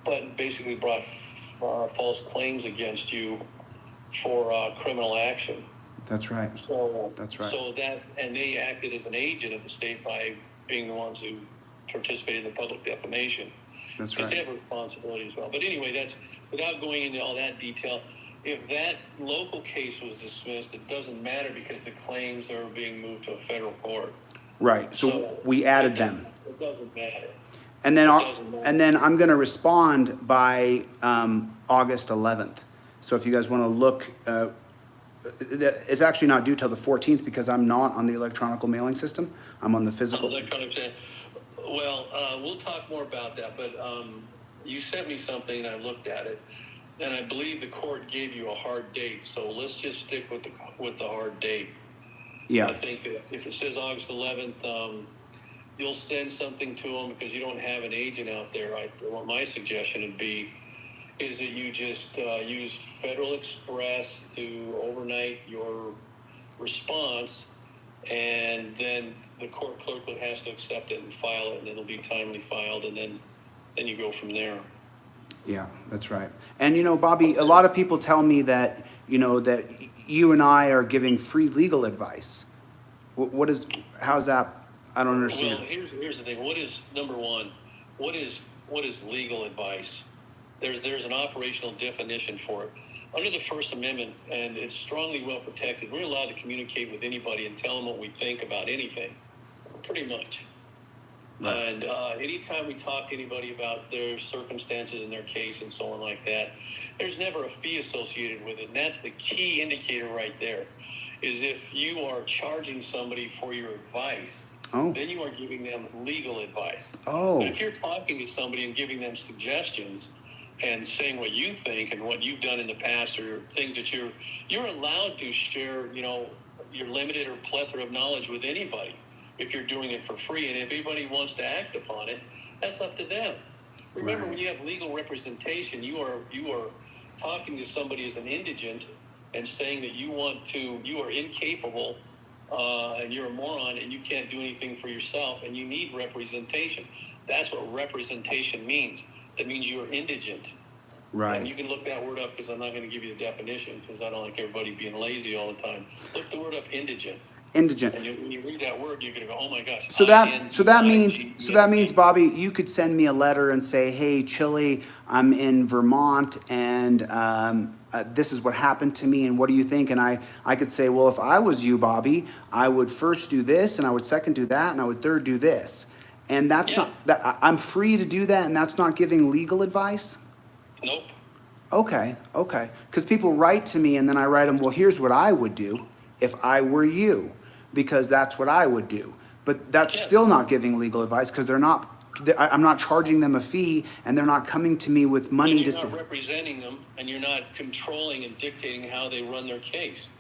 but basically brought false claims against you for criminal action. That's right. So That's right. So that, and they acted as an agent of the state by being the ones who participated in the public defamation. That's because right. they have a responsibility as well. But anyway, that's, without going into all that detail, if that local case was dismissed, it doesn't matter because the claims are being moved to a federal court. Right. So we added them. It doesn't matter. And then I'm going to respond by August 11th. So if you guys want to look, it's actually not due till the 14th because I'm not on the electronic mailing system. I'm on the physical. Well, we'll talk more about that, but you sent me something and I looked at it, and I believe the court gave you a hard date. So let's just stick with the hard date. Yeah. I think that if it says August 11th, you'll send something to them because you don't have an agent out there. What my suggestion would be is that you just use Federal Express to overnight your response, and then the court clerk has to accept it and file it, and it'll be timely filed, and then you go from there. Yeah, that's right. And you know, Bobby, a lot of people tell me that, you know, that you and I are giving free legal advice. How's that? I don't understand. Well, here's the thing. What is, number one, what is legal advice? There's an operational definition for it. Under the First Amendment, and it's strongly well protected, we're allowed to communicate with anybody and tell them what we think about anything, pretty much. Right. And anytime we talk to anybody about their circumstances and their case and so on like that, there's never a fee associated with it. And that's the key indicator right there, is if you are charging somebody for your advice, then you are giving them legal advice. But if you're talking to somebody and giving them suggestions and saying what you think and what you've done in the past, or things that you're allowed to share, you know, your limited or plethora of knowledge with anybody if you're doing it for free. And if anybody wants to act upon it, that's up to them. Remember, when you have legal representation, you are talking to somebody as an indigent and saying that you are incapable, and you're a moron and you can't do anything for yourself and you need representation. That's what representation means. That means you're indigent. Right. And you can look that word up, because I'm not going to give you the definition because I don't like everybody being lazy all the time. Look the word up, indigent. Indigent. And when you read that word, you're going to go, oh my gosh. So that means, Bobby, you could send me a letter and say, hey, Chille, I'm in Vermont and this is what happened to me, and what do you think? And I could say, well, if I was you, Bobby, I would first do this, and I would second do that, and I would third do this. And that's not that I'm free to do that, and that's not giving legal advice? Nope. Okay. Because people write to me, and then I write them, well, here's what I would do if I were you, because that's what I would do. But that's still not giving legal advice, because I'm not charging them a fee, and they're not coming to me with money to say. You're not representing them, and you're not controlling and dictating how they run their case.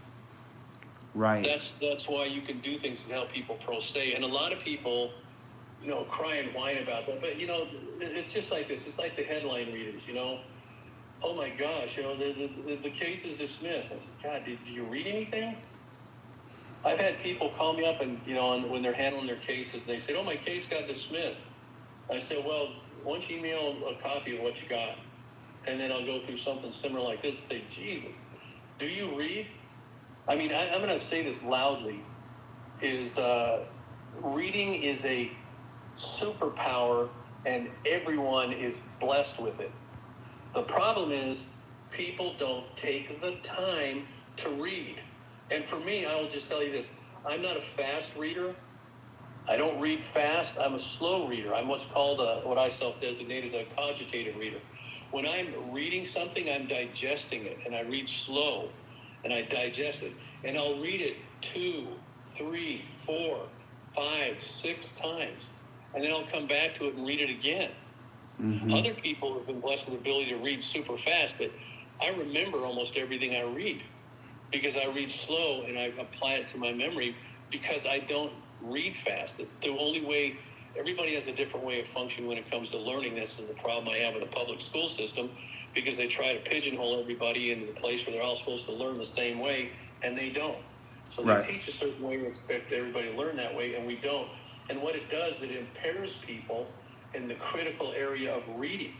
Right. That's why you can do things to help people pro se. And a lot of people, you know, cry and whine about that. But, you know, it's just like this. It's like the headline readers, you know. Oh, my gosh, you know, the case is dismissed. I said, God, did you read anything? I've had people call me up and, you know, when they're handling their cases, and they say, oh, my case got dismissed. I said, well, why don't you email a copy of what you got? And then I'll go through something similar like this and say, Jesus, do you read? I mean, I'm going to say this loudly, is reading is a superpower, and everyone is blessed with it. The problem is people don't take the time to read. And for me, I will just tell you this. I'm not a fast reader. I don't read fast. I'm a slow reader. I'm what's called what I self-designate as a cogitative reader. When I'm reading something, I'm digesting it, and I read slow, and I digest it. And I'll read it 2, 3, 4, 5, 6 times, and then I'll come back to it and read it again. Mm-hmm. Other people have been blessed with the ability to read super fast, but I remember almost everything I read because I read slow and I apply it to my memory, because I don't read fast. It's the only way everybody has a different way of functioning when it comes to learning. This is the problem I have with the public school system, because they try to pigeonhole everybody into the place where they're all supposed to learn the same way, and they don't. So they teach a certain way and expect everybody to learn that way, and we don't. And what it does, it impairs people in the critical area of reading.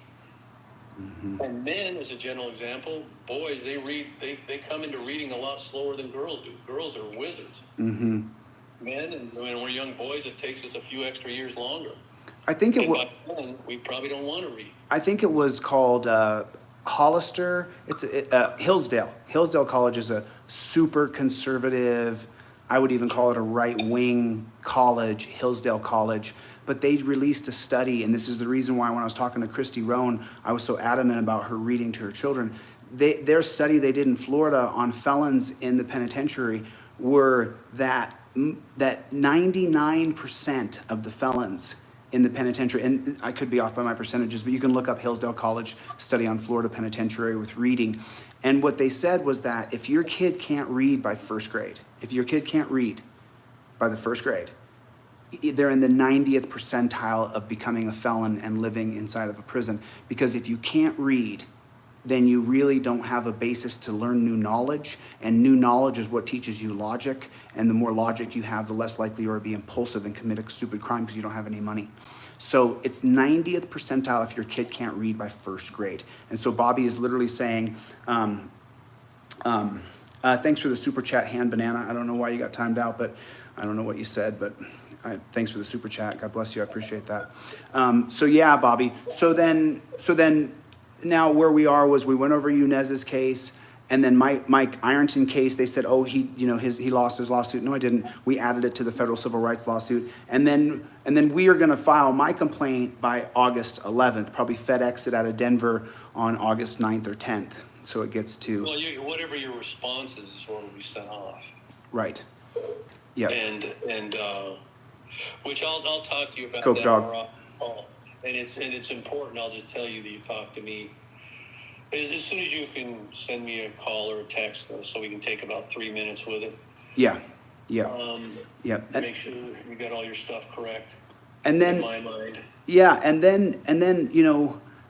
And men, as a general example, boys, they come into reading a lot slower than girls do. Girls are wizards. Men, and when we're young boys, it takes us a few extra years longer. I think it was. We probably don't want to read. I think it was called Hollister. It's Hillsdale. Hillsdale College is a super conservative. I would even call it a right-wing college, Hillsdale College. But they released a study, and this is the reason why when I was talking to Christy Roan, I was so adamant about her reading to her children. Their study they did in Florida on felons in the penitentiary were that 99% of the felons in the penitentiary, and I could be off by my percentages, but you can look up Hillsdale College study on Florida penitentiary with reading. And what they said was that if your kid can't read by first grade, if your kid can't read by the first grade, they're in the 90th percentile of becoming a felon and living inside of a prison. Because if you can't read, then you really don't have a basis to learn new knowledge. And new knowledge is what teaches you logic. And the more logic you have, the less likely you are to be impulsive and commit a stupid crime because you don't have any money. So it's 90th percentile if your kid can't read by first grade. And so Bobby is literally saying, thanks for the super chat, Hand Banana. I don't know why you got timed out, but I don't know what you said, but thanks for the super chat. God bless you. I appreciate that. So yeah, Bobby. So then now where we are was we went over Yunez's case, and then Mike Ironton case. They said, oh, he lost his lawsuit. No, I didn't. We added it to the federal civil rights lawsuit, and then we are going to file my complaint by August 11th. Probably FedEx it out of Denver on August 9th or 10th. So it gets to whatever your response is what will be sent off. Right. Yeah. And which I'll talk to you about Coke that dog. more off this call. And it's important. I'll just tell you that you talk to me as soon as you can send me a call or a text, so we can take about 3 minutes with it. Yeah. Make sure you got all your stuff correct. And then in my mind. Yeah, and then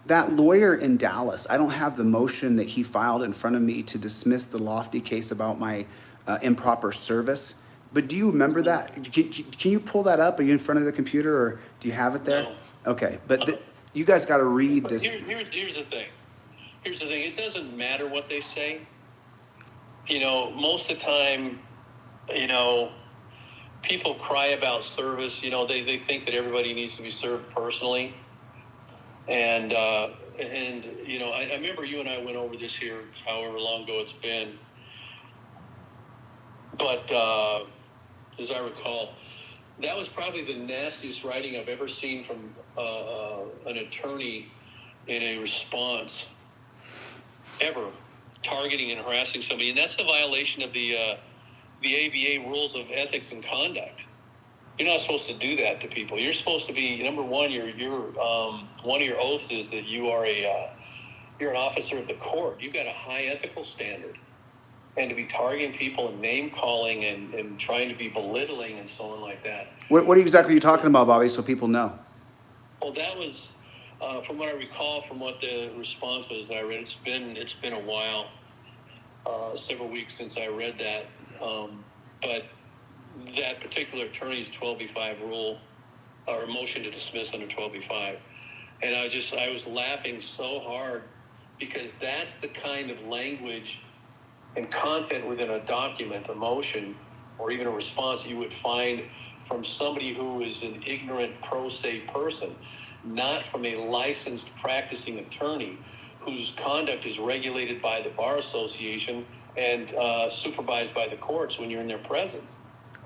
that lawyer in Dallas. I don't have the motion that he filed in front of me to dismiss the Lofty case about my improper service. But do you remember that? Can you pull that up? Are you in front of the computer, or do you have it there? No. Okay, but you guys got to read this. Here's the thing. It doesn't matter what they say. Most of the time, people cry about service. They think that everybody needs to be served personally. And I remember you and I went over this here, however long ago it's been. But as I recall, that was probably the nastiest writing I've ever seen from an attorney in a response ever, targeting and harassing somebody. And that's a violation of the ABA rules of ethics and conduct. You're not supposed to do that to people. You're supposed to be, number one, you're one of your oaths is that you're an officer of the court. You've got a high ethical standard. And to be targeting people and name calling and trying to be belittling and so on like that. What exactly are you talking about, Bobby, so people know? Well, that was, from what I recall, from what the response was that I read. It's been a while, several weeks since I read that. But that particular attorney's 12B5 rule, or motion to dismiss under 12B5, and I was laughing so hard because that's the kind of language and content within a document, a motion, or even a response you would find from somebody who is an ignorant pro se person, not from a licensed practicing attorney whose conduct is regulated by the Bar Association and supervised by the courts when you're in their presence.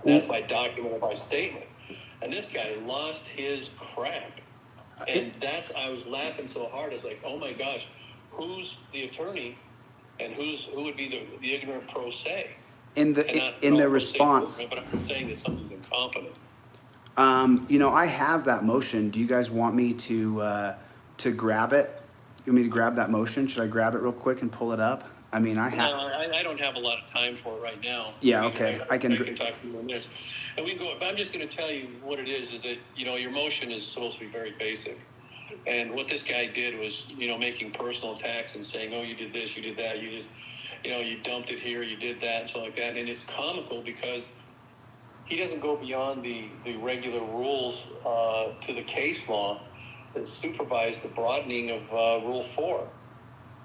That's by document or by statement. And this guy lost his crap. And I was laughing so hard. I was like, oh my gosh, who's the attorney and who would be the ignorant pro se? In the response. But I'm saying that something's incompetent. I have that motion. Do you guys want me to grab it? You want me to grab that motion? Should I grab it real quick and pull it up? I mean, I have. No, I don't have a lot of time for it right now. Yeah, I mean, okay. I can talk to you on this. And we can go, but I'm just going to tell you what it is that, your motion is supposed to be very basic. And what this guy did was, making personal attacks and saying, oh, you did this, you did that, you just, you dumped it here, you did that, and so like that. And it's comical because he doesn't go beyond the regular rules to the case law that supervise the broadening of Rule 4,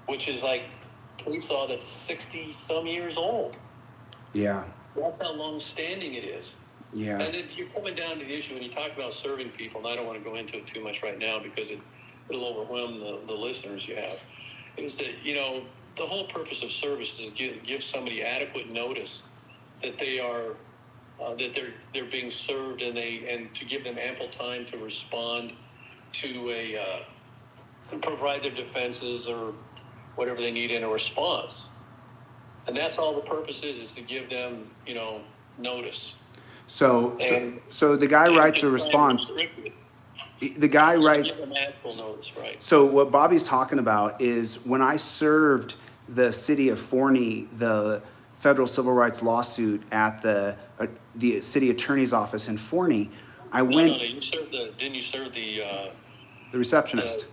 which is like case law that's 60-some years old. Yeah. That's how long-standing it is. Yeah. And if you're coming down to the issue, when you talk about serving people, and I don't want to go into it too much right now because it'll overwhelm the listeners you have, is that, the whole purpose of service is give somebody adequate notice that they are that they're being served, and to give them ample time to respond to provide their defenses or whatever they need in a response. And that's all the purpose is to give them, notice. So the guy writes a response. The guy writes. Give them actual notice, right? So what Bobby's talking about is when I served the city of Forney the federal civil rights lawsuit at the city attorney's office in Forney, I went. No, you served didn't you serve the receptionist?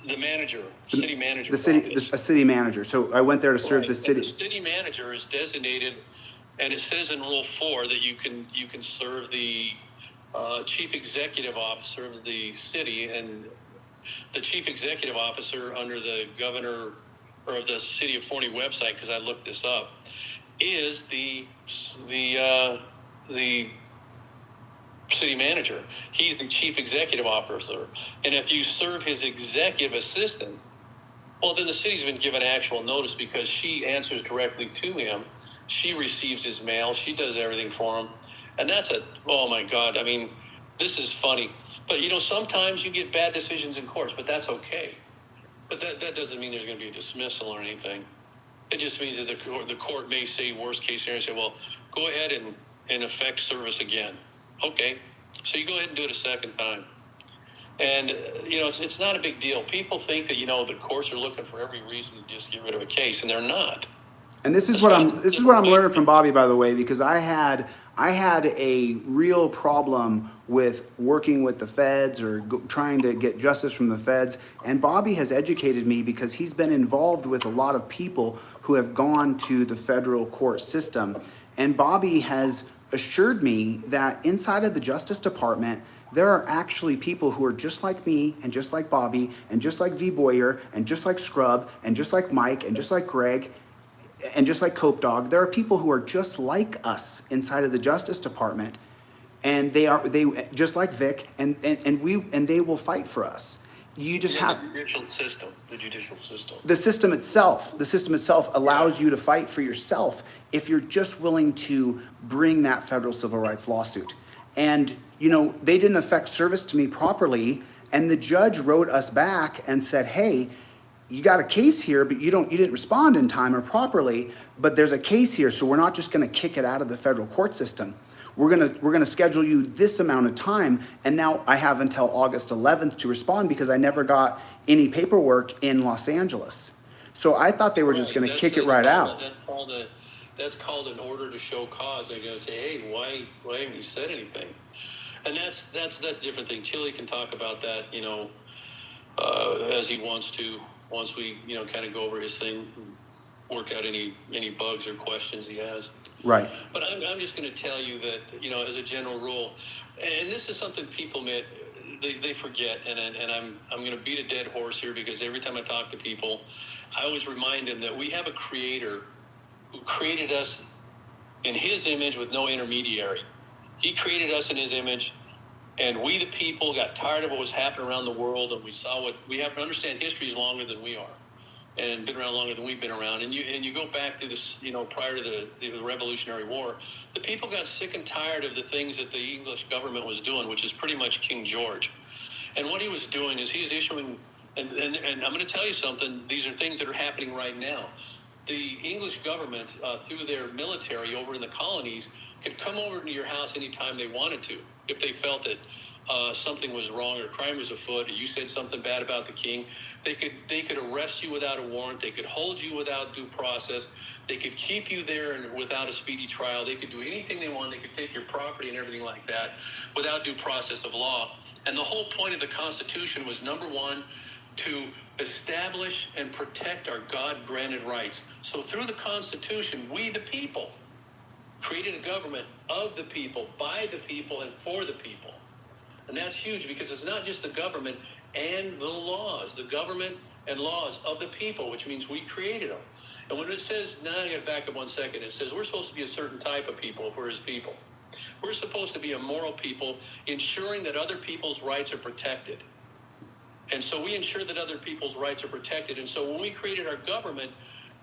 The manager, city manager. A city manager. So I went there to serve the city. And the city manager is designated, and it says in Rule 4 that you can serve the chief executive officer of the city, and the chief executive officer under the governor or of the city of Forney website, because I looked this up, is the city manager. He's the chief executive officer. And if you serve his executive assistant, well, then the city's been given actual notice because she answers directly to him. She receives his mail. She does everything for him. And that's oh my God. I mean, this is funny. But, sometimes you get bad decisions in courts, but that's okay. But that doesn't mean there's going to be a dismissal or anything. It just means that the court may say worst case scenario, say, well, go ahead and effect service again. Okay. So you go ahead and do it a second time. And, it's not a big deal. People think that, the courts are looking for every reason to just get rid of a case, and they're not. And this is what I'm learning from Bobby, by the way, because I had a real problem with working with the feds or trying to get justice from the feds. And Bobby has educated me because he's been involved with a lot of people who have gone to the federal court system. And Bobby has assured me that inside of the Justice Department, there are actually people who are just like me and just like Bobby and just like V. Boyer and just like Scrub and just like Mike and just like Greg and just like Cope Dog. There are people who are just like us inside of the Justice Department, and they just like Vic, and they will fight for us. You just have the judicial system. The system itself allows you to fight for yourself if you're just willing to bring that federal civil rights lawsuit. And they didn't effect service to me properly, and the judge wrote us back and said, hey, you got a case here, but you didn't respond in time or properly, but there's a case here, so we're not just going to kick it out of the federal court system. We're gonna schedule you this amount of time, and now I have until August 11th to respond because I never got any paperwork in Los Angeles. So I thought they were just going to kick it right out. That's called an order to show cause. They're going to say, hey, why haven't you said anything? And that's a different thing. Chille can talk about that, as he wants to, once we, kind of go over his thing, work out any bugs or questions he has. Right. But I'm just going to tell you that, as a general rule, and this is something people they forget, and I'm going to beat a dead horse here because every time I talk to people, I always remind them that we have a creator who created us in his image with no intermediary. He created us in his image, and we the people got tired of what was happening around the world, and we saw what we have to understand. History is longer than we are, and been around longer than we've been around. And you go back to this, prior to the Revolutionary War, the people got sick and tired of the things that the English government was doing, which is pretty much King George. And what he was doing is he's issuing, and I'm going to tell you something, these are things that are happening right now. The English government, through their military over in the colonies, could come over to your house anytime they wanted to, if they felt that, something was wrong or crime was afoot, or you said something bad about the king, they could arrest you without a warrant. They could hold you without due process. They could keep you there and without a speedy trial. They could do anything they want. They could take your property and everything like that without due process of law. And the whole point of the Constitution was, number one, to establish and protect our God-granted rights. So through the Constitution, we the people created a government of the people, by the people, and for the people. And that's huge, because it's not just the government and the laws, the government and laws of the people, which means we created them. And when it says, now I got to back up 1 second, it says we're supposed to be a certain type of people if we're his people. We're supposed to be a moral people, ensuring that other people's rights are protected. And so we ensure that other people's rights are protected. And so when we created our government,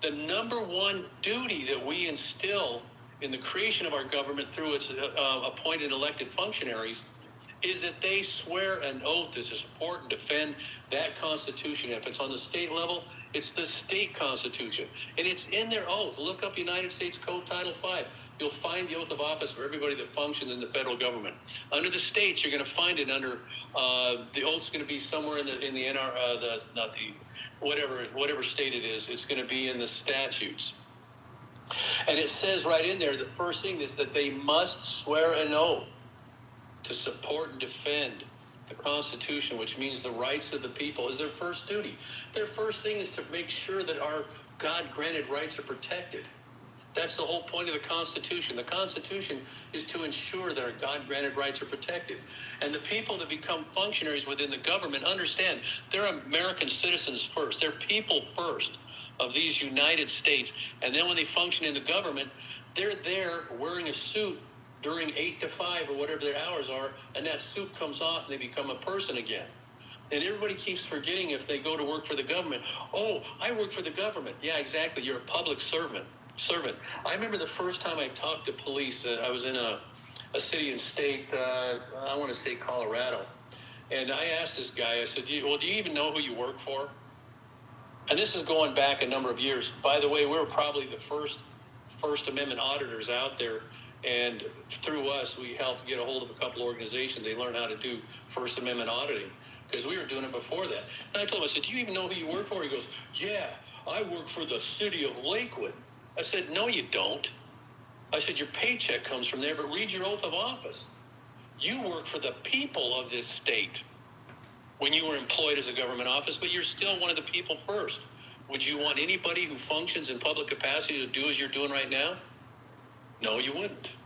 the number one duty that we instill in the creation of our government through its appointed elected functionaries is that they swear an oath to support and defend that Constitution. If it's on the state level, it's the state Constitution. And it's in their oath. Look up United States Code Title V. You'll find the oath of office for everybody that functions in the federal government. Under the states, you're going to find it under, the oath's going to be somewhere in the NR, whatever state it is. It's going to be in the statutes. And it says right in there, the first thing is that they must swear an oath to support and defend the Constitution, which means the rights of the people is their first duty. Their first thing is to make sure that our God-granted rights are protected. That's the whole point of the Constitution. The Constitution is to ensure that our God-granted rights are protected. And the people that become functionaries within the government understand they're American citizens first. They're people first of these United States. And then when they function in the government, they're there wearing a suit during 8 to 5 or whatever their hours are, and that suit comes off and they become a person again. And everybody keeps forgetting, if they go to work for the government, oh, I work for the government. Yeah, exactly. You're a public servant. I remember the first time I talked to police, I was in a city and state, I want to say Colorado. And I asked this guy, I said, do you even know who you work for? And this is going back a number of years. By the way, we were probably the First Amendment auditors out there. And through us, we helped get a hold of a couple organizations. They learned how to do First Amendment auditing, because we were doing it before that. And I told him, I said, do you even know who you work for? He goes, yeah, I work for the city of Lakewood. I said, no, you don't. I said, your paycheck comes from there, but read your oath of office. You work for the people of this state when you were employed as a government office, but you're still one of the people first. Would you want anybody who functions in public capacity to do as you're doing right now? No, you wouldn't.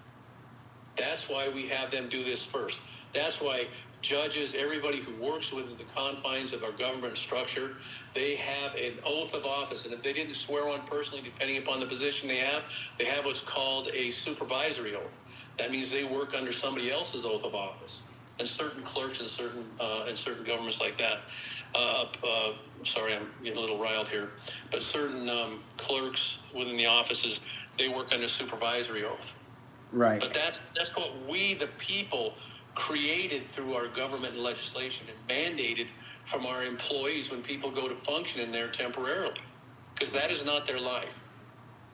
That's why we have them do this first. That's why judges, everybody who works within the confines of our government structure, they have an oath of office. And if they didn't swear one personally, depending upon the position they have what's called a supervisory oath. That means they work under somebody else's oath of office. And certain clerks and certain governments like that. Sorry, I'm getting a little riled here. But certain clerks within the offices, they work under supervisory oath. Right. But that's what we, the people, created through our government and legislation and mandated from our employees when people go to function in there temporarily, because that is not their life.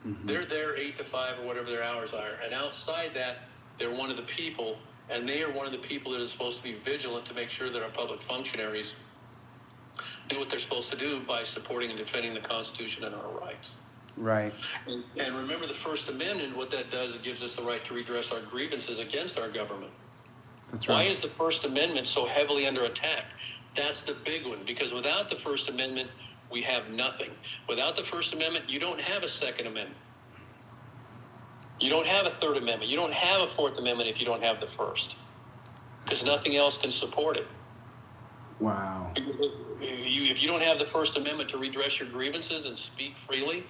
Mm-hmm. They're there 8 to 5 or whatever their hours are. And outside that, they're one of the people, and they are one of the people that are supposed to be vigilant to make sure that our public functionaries do what they're supposed to do by supporting and defending the Constitution and our rights. Right. And remember the First Amendment, what that does, it gives us the right to redress our grievances against our government. That's right. Why is the First Amendment so heavily under attack? That's the big one, because without the First Amendment, we have nothing. Without the First Amendment, you don't have a Second Amendment. You don't have a Third Amendment. You don't have a Fourth Amendment if you don't have the First, because nothing else can support it. Wow. Because if you don't have the First Amendment to redress your grievances and speak freely,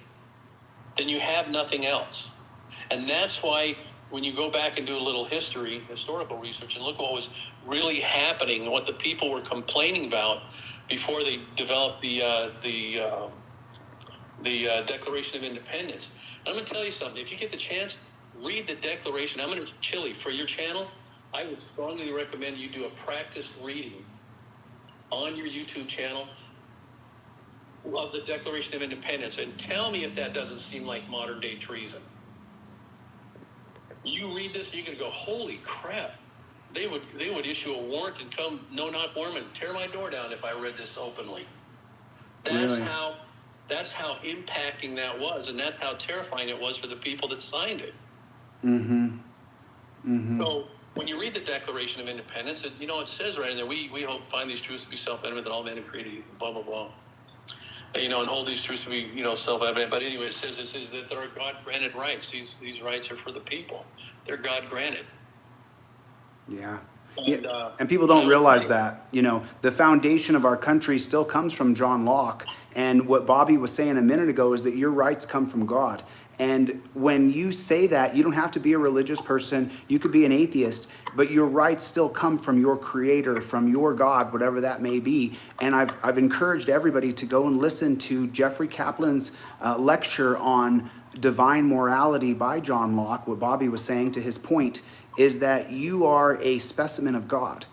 then you have nothing else. And that's why when you go back and do a little historical research, and look what was really happening, what the people were complaining about before they developed the Declaration of Independence. And I'm going to tell you something. If you get the chance, read the Declaration. I'm going to, Chille, for your channel, I would strongly recommend you do a practiced reading on your YouTube channel of the Declaration of Independence, and tell me if that doesn't seem like modern day treason. You read this, you're going to go, holy crap. they would issue a warrant and come, no-knock warrant, and tear my door down if I read this openly. That's Really? how impacting that was, and that's how terrifying it was for the people that signed it. Mm-hmm. Mm-hmm. So when you read the Declaration of Independence, it says right in there, we hope find these truths to be self-evident that all men are created, blah, blah, blah. And hold these truths to be, self-evident. But anyway, it says that there are God-granted rights. These rights are for the people. They're God-granted. Yeah. And people don't realize that, the foundation of our country still comes from John Locke. And what Bobby was saying a minute ago is that your rights come from God. And when you say that, you don't have to be a religious person. You could be an atheist, but your rights still come from your creator, from your God, whatever that may be. And I've encouraged everybody to go and listen to Jeffrey Kaplan's lecture on divine morality by John Locke. What Bobby was saying, to his point, is that you are a specimen of God.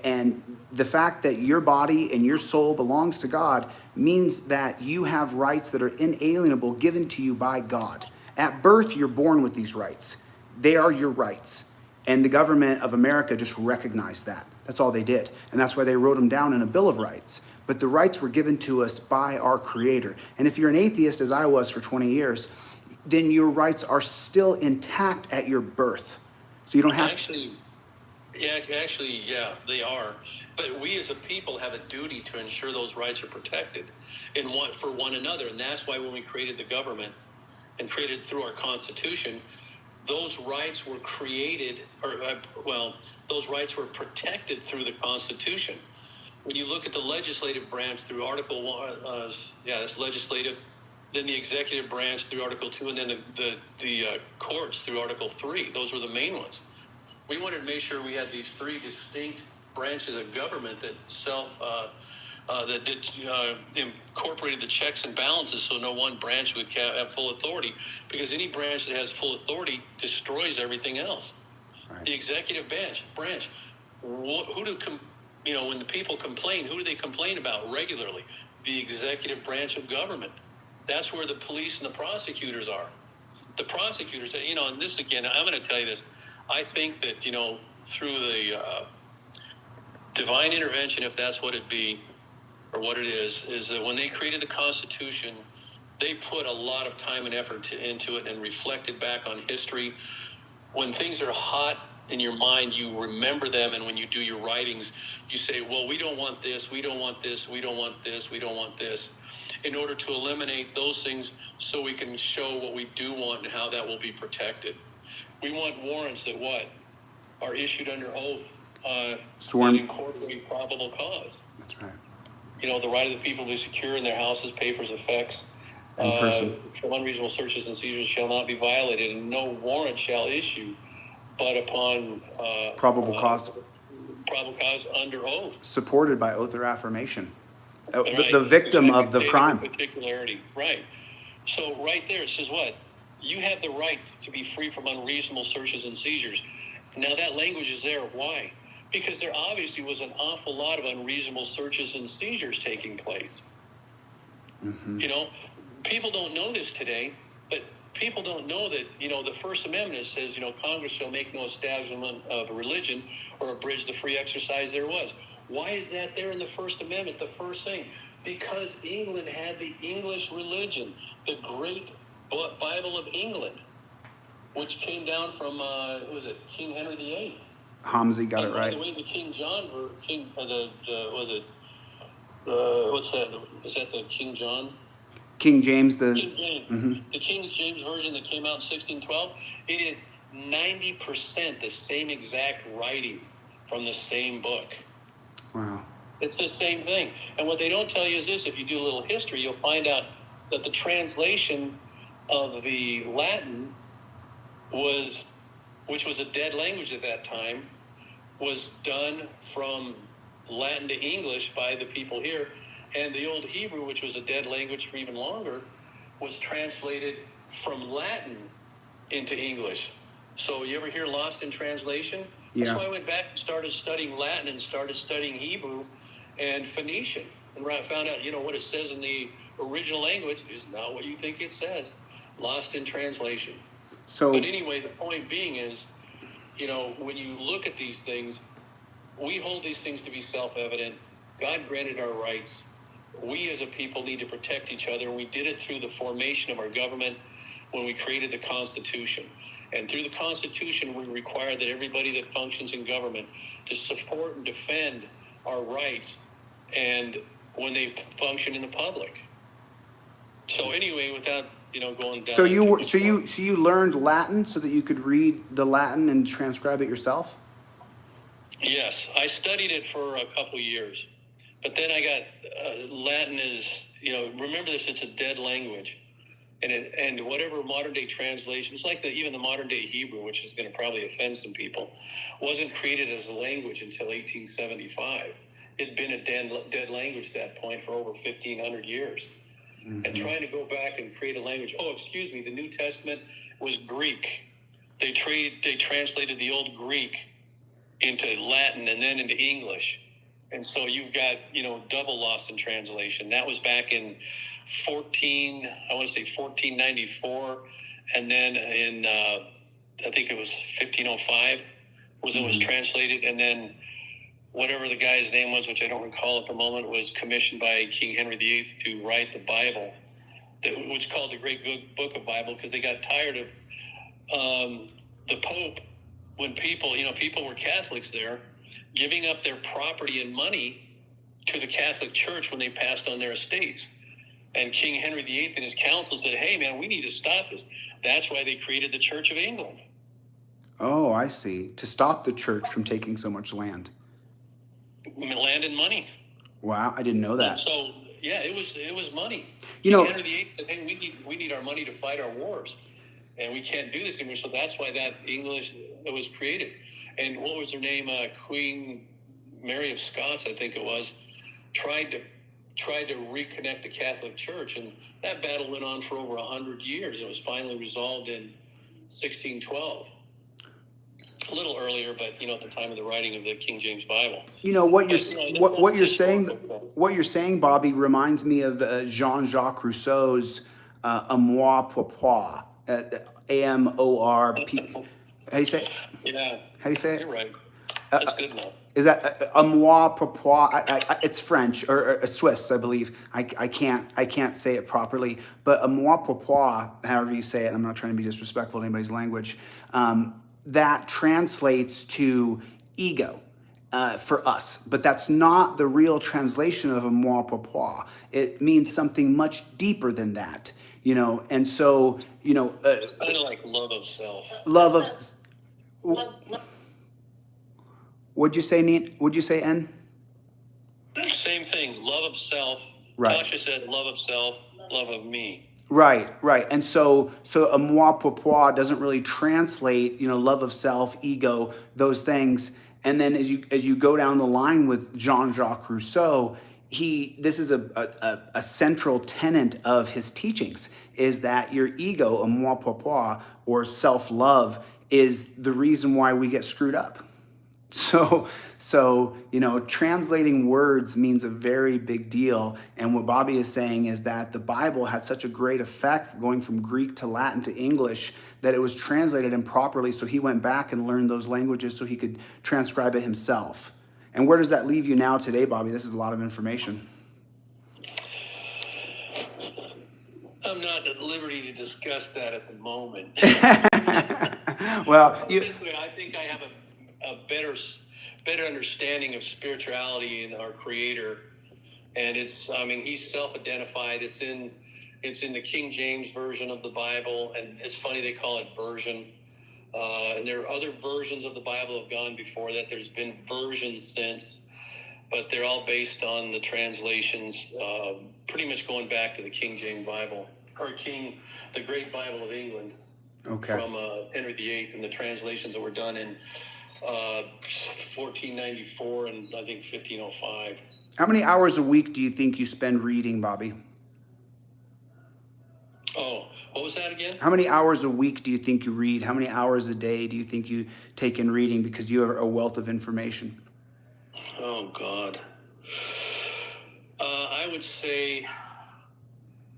And the fact that your body and your soul belongs to God means that you have rights that are inalienable, given to you by God. At birth, you're born with these rights. They are your rights. And the government of America just recognized that. That's all they did. And that's why they wrote them down in a Bill of Rights. But the rights were given to us by our Creator. And if you're an atheist, as I was for 20 years, then your rights are still intact at your birth. So you don't have Actually, they are. But we as a people have a duty to ensure those rights are protected for one another. And that's why when we created the government and created through our Constitution, those rights were created, those rights were protected through the Constitution. When you look at the legislative branch through Article 1, that's legislative, then the executive branch through Article 2, and then the courts through Article 3. Those were the main ones. We wanted to make sure we had these three distinct branches of government that incorporated the checks and balances, so no one branch would have full authority, because any branch that has full authority destroys everything else. Right. The executive branch, when the people complain, who do they complain about regularly? The executive branch of government. That's where the police and the prosecutors are. The prosecutors, and this again, I'm going to tell you this. I think that, through the divine intervention, if that's what it be, or what it is that when they created the Constitution, they put a lot of time and effort into it and reflected back on history. When things are hot in your mind, you remember them, and when you do your writings, you say, well, we don't want this, we don't want this, we don't want this, we don't want this, in order to eliminate those things so we can show what we do want and how that will be protected. We want warrants that are issued under oath, sworn, that incorporate probable cause. That's right. The right of the people to be secure in their houses, papers, effects, from unreasonable searches and seizures shall not be violated, and no warrant shall issue but upon probable cause under oath, supported by oath or affirmation. Right. The victim of the crime. Particularity, right. So right there it says what? You have the right to be free from unreasonable searches and seizures. Now that language is there. Why? Because there obviously was an awful lot of unreasonable searches and seizures taking place. Mm-hmm. People don't know this today, but people don't know that, the First Amendment says, Congress shall make no establishment of a religion or abridge the free exercise there was. Why is that there in the First Amendment, the first thing? Because England had the English religion, the great Bible of England, which came down from, King Henry VIII. Hamza got it right. By the way, the King John, what's that? Is that the King John? King James, King James. Mm-hmm. The King James version that came out in 1612, it is 90% the same exact writings from the same book. Wow. It's the same thing. And what they don't tell you is this: if you do a little history, you'll find out that the translation of the Latin which was a dead language at that time, was done from Latin to English by the people here. And the Old Hebrew, which was a dead language for even longer, was translated from Latin into English. So you ever hear lost in translation? Yeah. That's why I went back and started studying Latin and started studying Hebrew and Phoenician. And I found out, what it says in the original language is not what you think it says. Lost in translation. But anyway, the point being is when you look at these things, we hold these things to be self-evident. God granted our rights. We as a people need to protect each other. We did it through the formation of our government when we created the Constitution. And through the Constitution, we require that everybody that functions in government to support and defend our rights and when they function in the public. So anyway, without going down. So you learned Latin so that you could read the Latin and transcribe it yourself? Yes, I studied it for a couple years, but then I got Latin is remember this, it's a dead language, and whatever modern day translation, it's like even the modern day Hebrew, which is going to probably offend some people, wasn't created as a language until 1875. It'd been a dead language at that point for over 1,500 years. Mm-hmm. And trying to go back and create a language. Oh, excuse me, the New Testament was Greek. They translated the old Greek into Latin and then into English. And so you've got, double loss in translation. That was back in 1494. And then in, I think it was 1505 was it was translated. And then whatever the guy's name was, which I don't recall at the moment, was commissioned by King Henry VIII to write the Bible, which is called the Great Book of Bible, because they got tired of the Pope when people were Catholics there, giving up their property and money to the Catholic Church when they passed on their estates. And King Henry VIII and his council said, hey, man, we need to stop this. That's why they created the Church of England. Oh, I see. To stop the church from taking so much land. Land and money. Wow, I didn't know that. And so, yeah, it was money. King Henry VIII said, hey, we need our money to fight our wars. And we can't do this anymore. So that's why that English was created. And what was her name? Queen Mary of Scots, I think it was, tried to reconnect the Catholic Church. And that battle went on for over 100 years. It was finally resolved in 1612. A little earlier, but at the time of the writing of the King James Bible. What you're saying, Bobby, reminds me of Jean-Jacques Rousseau's Amour Pourquoi, A-M-O-R-P. How do you say it? Yeah. How do you say it? You're right. That's good enough. Is that Amour Pourquoi? It's French or Swiss, I believe. I can't say it properly, but Amour Pourquoi, however you say it, I'm not trying to be disrespectful to anybody's language. That translates to ego for us, but that's not the real translation of amour pourquoi. It means something much deeper than that, and so, it's kind of like love of self. Love of... What'd you say, N? Same thing, love of self. Right. Tasha said love of self, love of me. Right. And so amour pourquoi doesn't really translate, love of self, ego, those things. And then as you go down the line with Jean-Jacques Rousseau, this is a central tenet of his teachings, is that your ego, amour pourquoi, or self-love, is the reason why we get screwed up. So translating words means a very big deal. And what Bobby is saying is that the Bible had such a great effect going from Greek to Latin to English that it was translated improperly. So he went back and learned those languages so he could transcribe it himself. And where does that leave you now today, Bobby? This is a lot of information. I'm not at liberty to discuss that at the moment. Well, I think I have a better understanding of spirituality in our Creator, and he's self-identified. It's in the King James version of the Bible, and it's funny they call it version. And there are other versions of the Bible have gone before that. There's been versions since, but they're all based on the translations, pretty much going back to the King James Bible, or the Great Bible of England. Okay. From Henry VIII, and the translations that were done in 1494 and I think 1505. How many hours a week do you think you spend reading, Bobby? Oh, what was that again? How many hours a week do you think you read? How many hours a day do you think you take in reading, because you have a wealth of information? Oh, God. I would say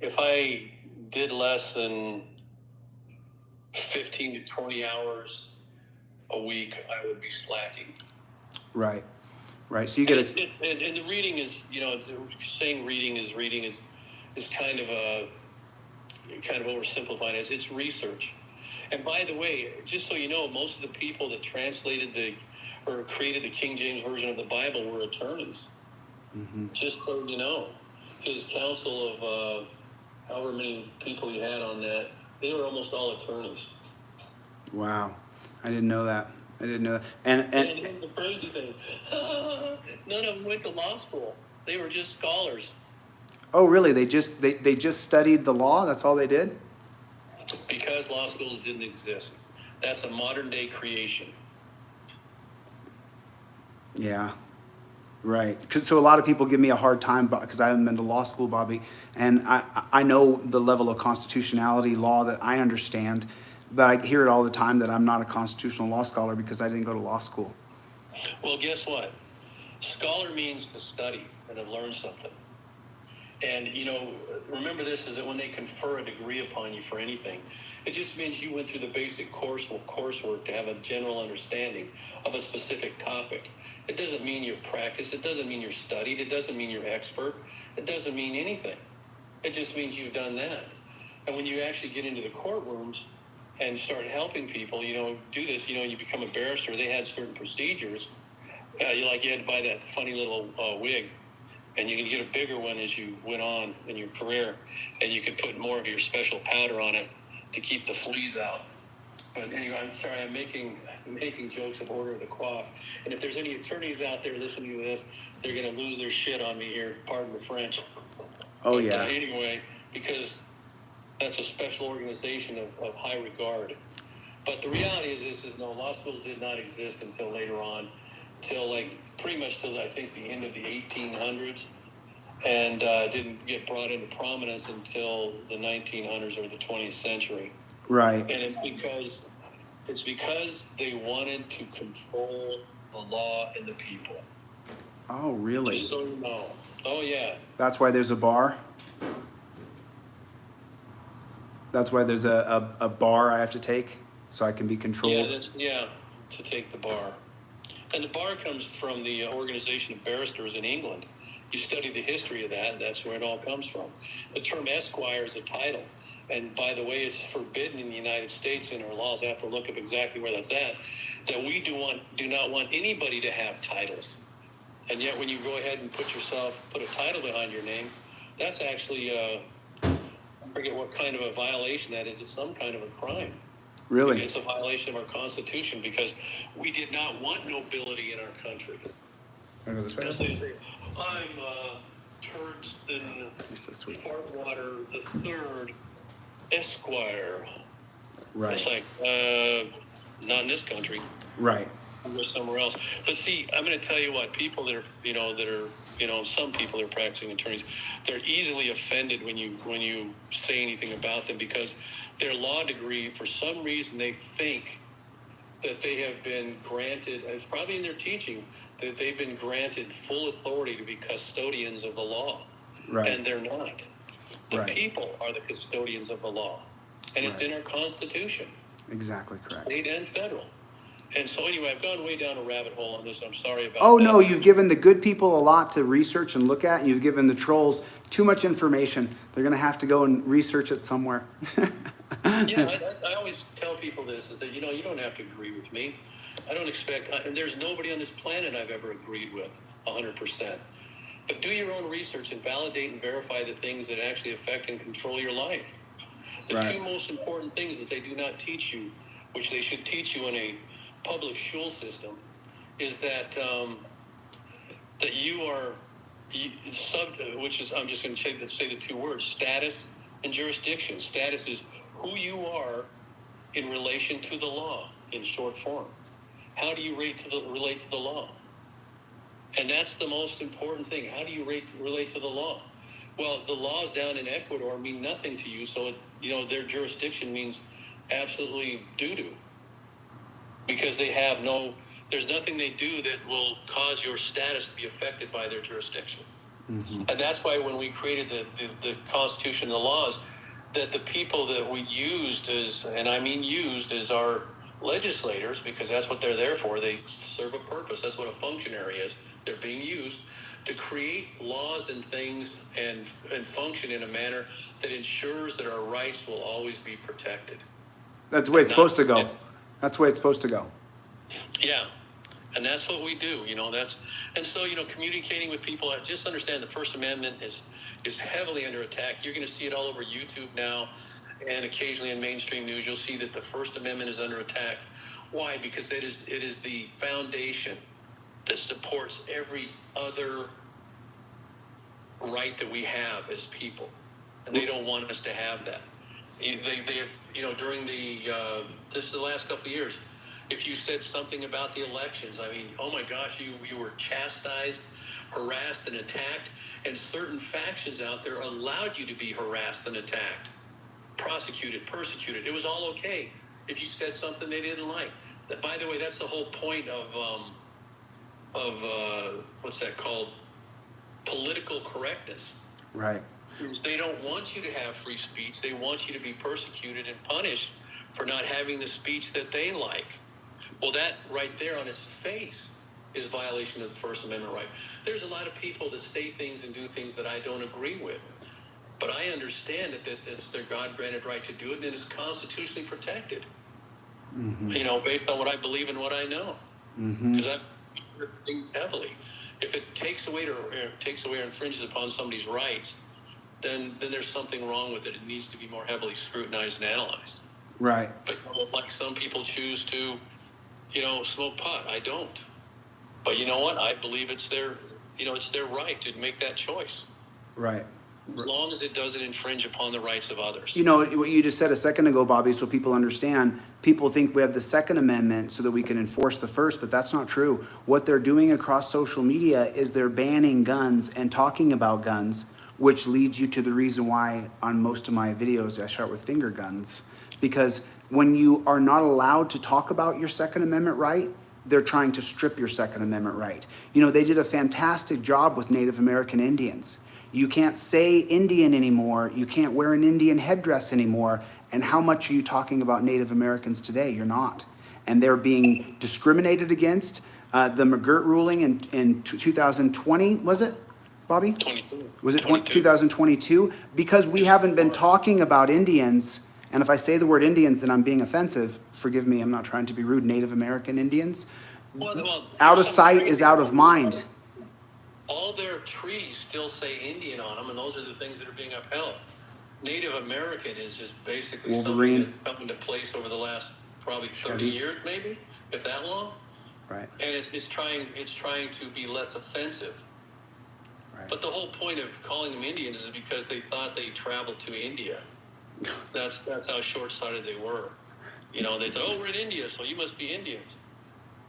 if I did less than 15 to 20 hours a week, I would be slacking. Right. Right. So you get and the reading is, saying reading is kind of oversimplifying it. It's research. And by the way, just so you know, most of the people that translated or created the King James Version of the Bible were attorneys. Mm-hmm. Just so you know, his council of however many people he had on that, they were almost all attorneys. Wow. I didn't know that. And it's the crazy thing. None of them went to law school. They were just scholars. Oh, really? They just studied the law? That's all they did? Because law schools didn't exist. That's a modern day creation. Yeah. Right. So a lot of people give me a hard time because I haven't been to law school, Bobby. And I know the level of constitutionality law that I understand, but I hear it all the time that I'm not a constitutional law scholar because I didn't go to law school. Well, guess what? Scholar means to study and have learned something. And, remember this, is that when they confer a degree upon you for anything, it just means you went through the basic coursework to have a general understanding of a specific topic. It doesn't mean you're practiced. It doesn't mean you're studied. It doesn't mean you're expert. It doesn't mean anything. It just means you've done that. And when you actually get into the courtrooms and start helping people, do this, you become a barrister. They had certain procedures. You had to buy that funny little wig. And you can get a bigger one as you went on in your career, and you could put more of your special powder on it to keep the fleas out. But anyway, I'm sorry, I'm making jokes of order of the coif. And if there's any attorneys out there listening to this, they're going to lose their shit on me here. Pardon the French. Oh, but, yeah. Anyway, because that's a special organization of high regard. But the reality is no, law schools did not exist until later on. Pretty much till I think the end of the 1800s, and didn't get brought into prominence until the 1900s or the 20th century. Right. And it's because they wanted to control the law and the people. Oh, really? Just so you know. Oh, yeah. That's why there's a bar? That's why there's a bar I have to take so I can be controlled? To take the bar. And the bar comes from the Organization of Barristers in England. You study the history of that, and that's where it all comes from. The term esquire is a title. And by the way, it's forbidden in the United States in our laws. I have to look up exactly where that's at. That we do not want anybody to have titles. And yet when you go ahead and put a title behind your name, that's actually, I forget what kind of a violation that is. It's some kind of a crime. Really? It's a violation of our Constitution because we did not want nobility in our country. Wanna go this way? As they say, I'm Turdston Fartwater III Esquire. Right. It's like, not in this country. Right. Or somewhere else. But see, I'm going to tell you what, people that are, some people that are practicing attorneys, they're easily offended when you say anything about them because their law degree, for some reason, they think that they have been granted, and it's probably in their teaching, that they've been granted full authority to be custodians of the law. Right. And they're not. The people are the custodians of the law. And it's in our Constitution. Exactly correct. State and federal. And so anyway, I've gone way down a rabbit hole on this. I'm sorry about that. Oh, no, you've given the good people a lot to research and look at, and you've given the trolls too much information. They're going to have to go and research it somewhere. I always tell people this, is that, you don't have to agree with me. I don't expect, and there's nobody on this planet I've ever agreed with 100%. But do your own research and validate and verify the things that actually affect and control your life. The two most important things that they do not teach you, which they should teach you in a public school system, is that that you are which is, I'm just going to say the two words, status and jurisdiction. Status is who you are in relation to the law, in short form. How do you relate to the law? And that's the most important thing. How do you relate to the law? Well, the laws down in Ecuador mean nothing to you, so their jurisdiction means absolutely doo-doo. Because there's nothing they do that will cause your status to be affected by their jurisdiction. Mm-hmm. And that's why when we created the Constitution and the laws, that the people that we used as, and I mean used as our legislators, because that's what they're there for. They serve a purpose. That's what a functionary is. They're being used to create laws and things and function in a manner that ensures that our rights will always be protected. That's the way it's supposed to go. That's the way it's supposed to go. Yeah. And that's what we do, and so, communicating with people, just understand the First Amendment is heavily under attack. You're going to see it all over YouTube now, and occasionally in mainstream news, you'll see that the First Amendment is under attack. Why? Because it is the foundation that supports every other right that we have as people. And they don't want us to have that. During just the last couple of years, if you said something about the elections, I mean, oh my gosh, you were chastised, harassed, and attacked, and certain factions out there allowed you to be harassed and attacked, prosecuted, persecuted. It was all okay if you said something they didn't like. By the way, that's the whole point of what's that called? Political correctness. Right. They don't want you to have free speech. They want you to be persecuted and punished for not having the speech that they like. Well, that right there on its face is violation of the First Amendment right. There's a lot of people that say things and do things that I don't agree with. But I understand that it's their God-granted right to do it, and it is constitutionally protected. Mm-hmm. Based on what I believe and what I know. Because I've things heavily. If it takes away or infringes upon somebody's rights, then there's something wrong with it. It needs to be more heavily scrutinized and analyzed. Right. But like some people choose to, smoke pot. I don't. But you know what? I believe it's their right to make that choice. Right. As long as it doesn't infringe upon the rights of others. What you just said a second ago, Bobby, so people understand, people think we have the Second Amendment so that we can enforce the First, but that's not true. What they're doing across social media is they're banning guns and talking about guns, which leads you to the reason why on most of my videos I start with finger guns. Because when you are not allowed to talk about your Second Amendment right, they're trying to strip your Second Amendment right. They did a fantastic job with Native American Indians. You can't say Indian anymore. You can't wear an Indian headdress anymore. And how much are you talking about Native Americans today? You're not. And they're being discriminated against. The McGirt ruling in 2020, was it, Bobby? 22. Was it 2022? Because we haven't been talking about Indians. And if I say the word Indians, then I'm being offensive. Forgive me, I'm not trying to be rude. Native American Indians. Well, out of sight is out of mind. All their treaties still say Indian on them, and those are the things that are being upheld. Native American is just basically Wolverine. Something that's come into place over the last probably 30 years, maybe, if that long. Right. And it's trying to be less offensive. Right. But the whole point of calling them Indians is because they thought they traveled to India. That's how short-sighted they were. They said, "Oh, we're in India, so you must be Indians."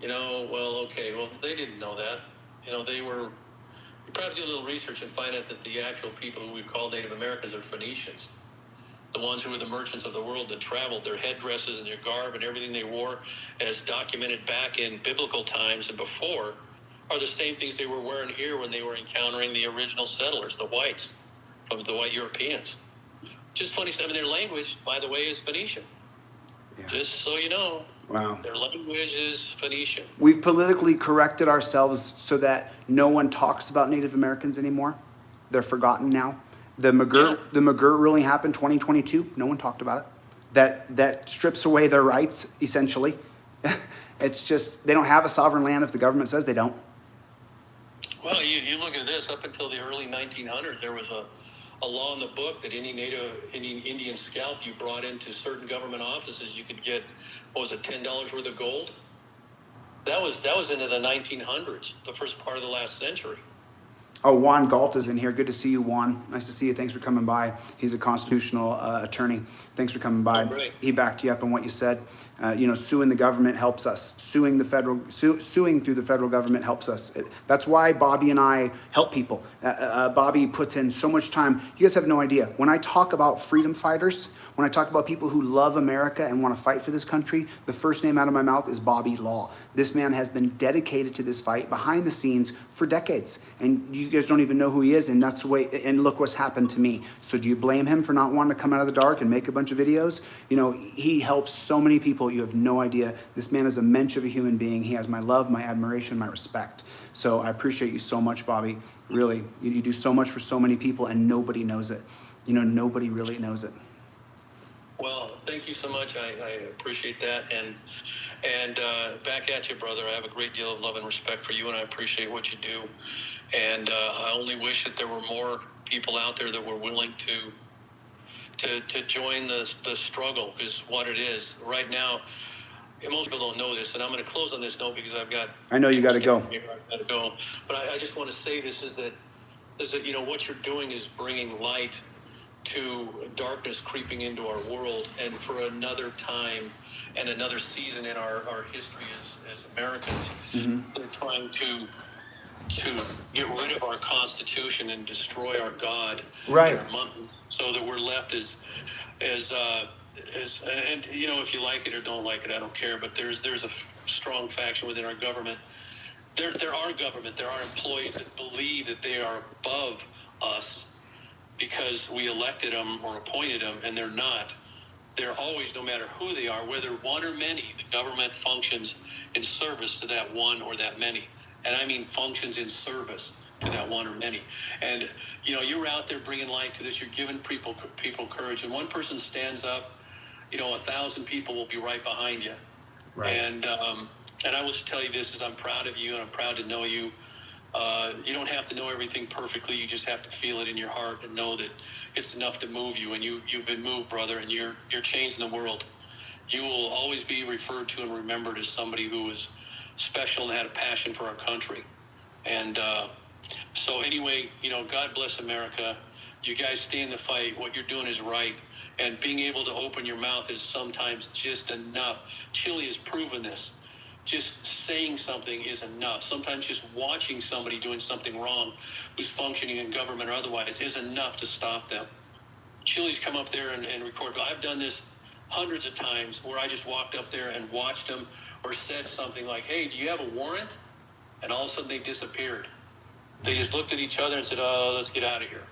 Well, okay, well, they didn't know that. They were. You probably do a little research and find out that the actual people who we call Native Americans are Phoenicians. The ones who were the merchants of the world that traveled, their headdresses and their garb and everything they wore, as documented back in biblical times and before, are the same things they were wearing here when they were encountering the original settlers, the whites, from the white Europeans. Just funny stuff. Their language, by the way, is Phoenician. Yeah. Just so you know. Wow. Their language is Phoenician. We've politically corrected ourselves so that no one talks about Native Americans anymore. They're forgotten now. The McGirt ruling happened 2022. No one talked about it. That strips away their rights, essentially. It's just, they don't have a sovereign land if the government says they don't. Well, you look at this. Up until the early 1900s, there was a law in the book that any Indian scalp you brought into certain government offices, you could get, $10 worth of gold? That was into the 1900s, the first part of the last century. Oh, Juan Galt is in here. Good to see you, Juan. Nice to see you. Thanks for coming by. He's a constitutional attorney. Thanks for coming by. Oh, he backed you up on what you said. Suing the government helps us. Suing through the federal government helps us. That's why Bobby and I help people. Bobby puts in so much time. You guys have no idea. When I talk about freedom fighters, When I talk about people who love America and want to fight for this country, the first name out of my mouth is Bobby Law. This man has been dedicated to this fight behind the scenes for decades. And you guys don't even know who he is, and that's the way, and look what's happened to me. So do you blame him for not wanting to come out of the dark and make a bunch of videos? You know, he helps so many people. You have no idea. This man is a mensch of a human being. He has my love, my admiration, my respect. So I appreciate you so much, Bobby. Really, you do so much for so many people, and nobody knows it. You know, nobody really knows it. Well, thank you so much. I appreciate that. And back at you, brother. I have a great deal of love and respect for you, and I appreciate what you do. And I only wish that there were more people out there that were willing to join the struggle, is what it is right now. And most people don't know this, and I'm going to close on this note because I've got. I know you got to go. I've got to go, but I just want to say this is that you know what you're doing is bringing light to darkness creeping into our world, and for another time and another season in our history as Americans, they're trying to get rid of our Constitution and destroy our God, right? In our minds, so that we're left as and you know, if you like it or don't like it, I don't care. But there's a strong faction within our government. There are government. There are employees that believe that they are above us because we elected them or appointed them, and they're not. They're always, no matter who they are, whether one or many, the government functions in service to that one or that many. And I mean functions in service to that one or many. And, you know, you're out there bringing light to this. You're giving people courage. And one person stands up, you know, 1,000 people will be right behind you. Right. And I will just tell you this, is I'm proud of you, and I'm proud to know you. You don't have to know everything perfectly. You just have to feel it in your heart and know that it's enough to move you. And you've been moved, brother, and you're changing the world. You will always be referred to and remembered as somebody who was special and had a passion for our country. And so anyway, you know, God bless America. You guys stay in the fight. What you're doing is right. And being able to open your mouth is sometimes just enough. Chille has proven this. Just saying something is enough. Sometimes just watching somebody doing something wrong, who's functioning in government or otherwise, is enough to stop them. Chille's come up there and recorded. I've done this hundreds of times where I just walked up there and watched them or said something like, hey, do you have a warrant? And all of a sudden they disappeared. They just looked at each other and said, oh, let's get out of here.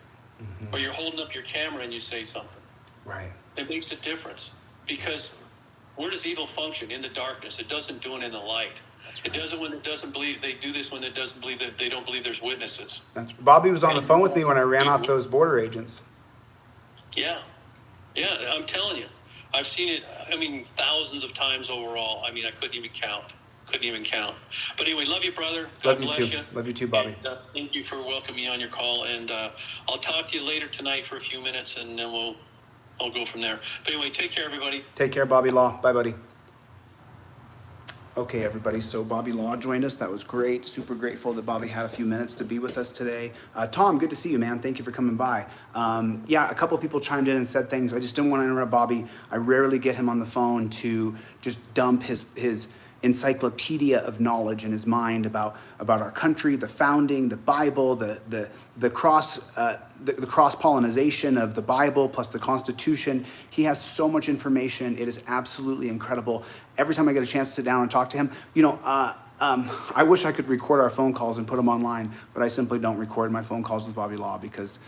Or you're holding up your camera and you say something. Right. It makes a difference, because where does evil function? In the darkness. It doesn't do it in the light. Right. It doesn't when it doesn't believe. They do this when it doesn't believe, that they don't believe there's witnesses. Bobby was on the phone with me when I ran off those border agents. Yeah, I'm telling you, I've seen it. I mean, thousands of times overall. I mean, I couldn't even count. But anyway, love you, brother. God bless you. Love you too, Bobby. And, thank you for welcoming me on your call. And I'll talk to you later tonight for a few minutes, and then I'll go from there. But anyway, take care, everybody. Take care, Bobby Law. Bye, buddy. Okay, everybody, so Bobby Law joined us. That was great. Super grateful that Bobby had a few minutes to be with us today. Tom, good to see you, man. Thank you for coming by. Yeah, a couple of people chimed in and said things. I just didn't want to interrupt Bobby. I rarely get him on the phone to just dump his encyclopedia of knowledge in his mind about our country, the founding, the Bible, the cross-pollination of the Bible plus the Constitution. He has so much information. It is absolutely incredible. Every time I get a chance to sit down and talk to him, you know, I wish I could record our phone calls and put them online, but I simply don't record my phone calls with Bobby Law because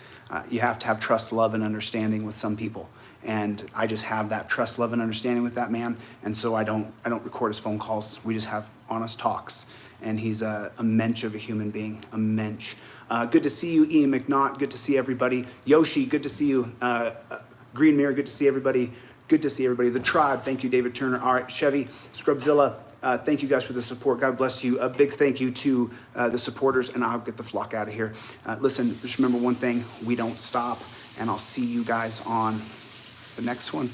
you have to have trust, love, and understanding with some people. And I just have that trust, love, and understanding with that man. And so I don't record his phone calls. We just have honest talks. And he's a mensch of a human being, a mensch. Good to see you, Ian McNaught. Good to see everybody. Yoshi, good to see you. Green Mirror, good to see everybody. Good to see everybody. The Tribe, thank you, David Turner. All right, Chevy, Scrubzilla, thank you guys for the support. God bless you. A big thank you to the supporters, and I'll get the flock out of here. Listen, just remember one thing, we don't stop, and I'll see you guys on the next one.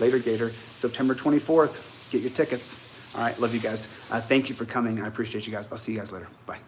Later, Gator. September 24th. Get your tickets. All right, love you guys. Thank you for coming. I appreciate you guys. I'll see you guys later. Bye.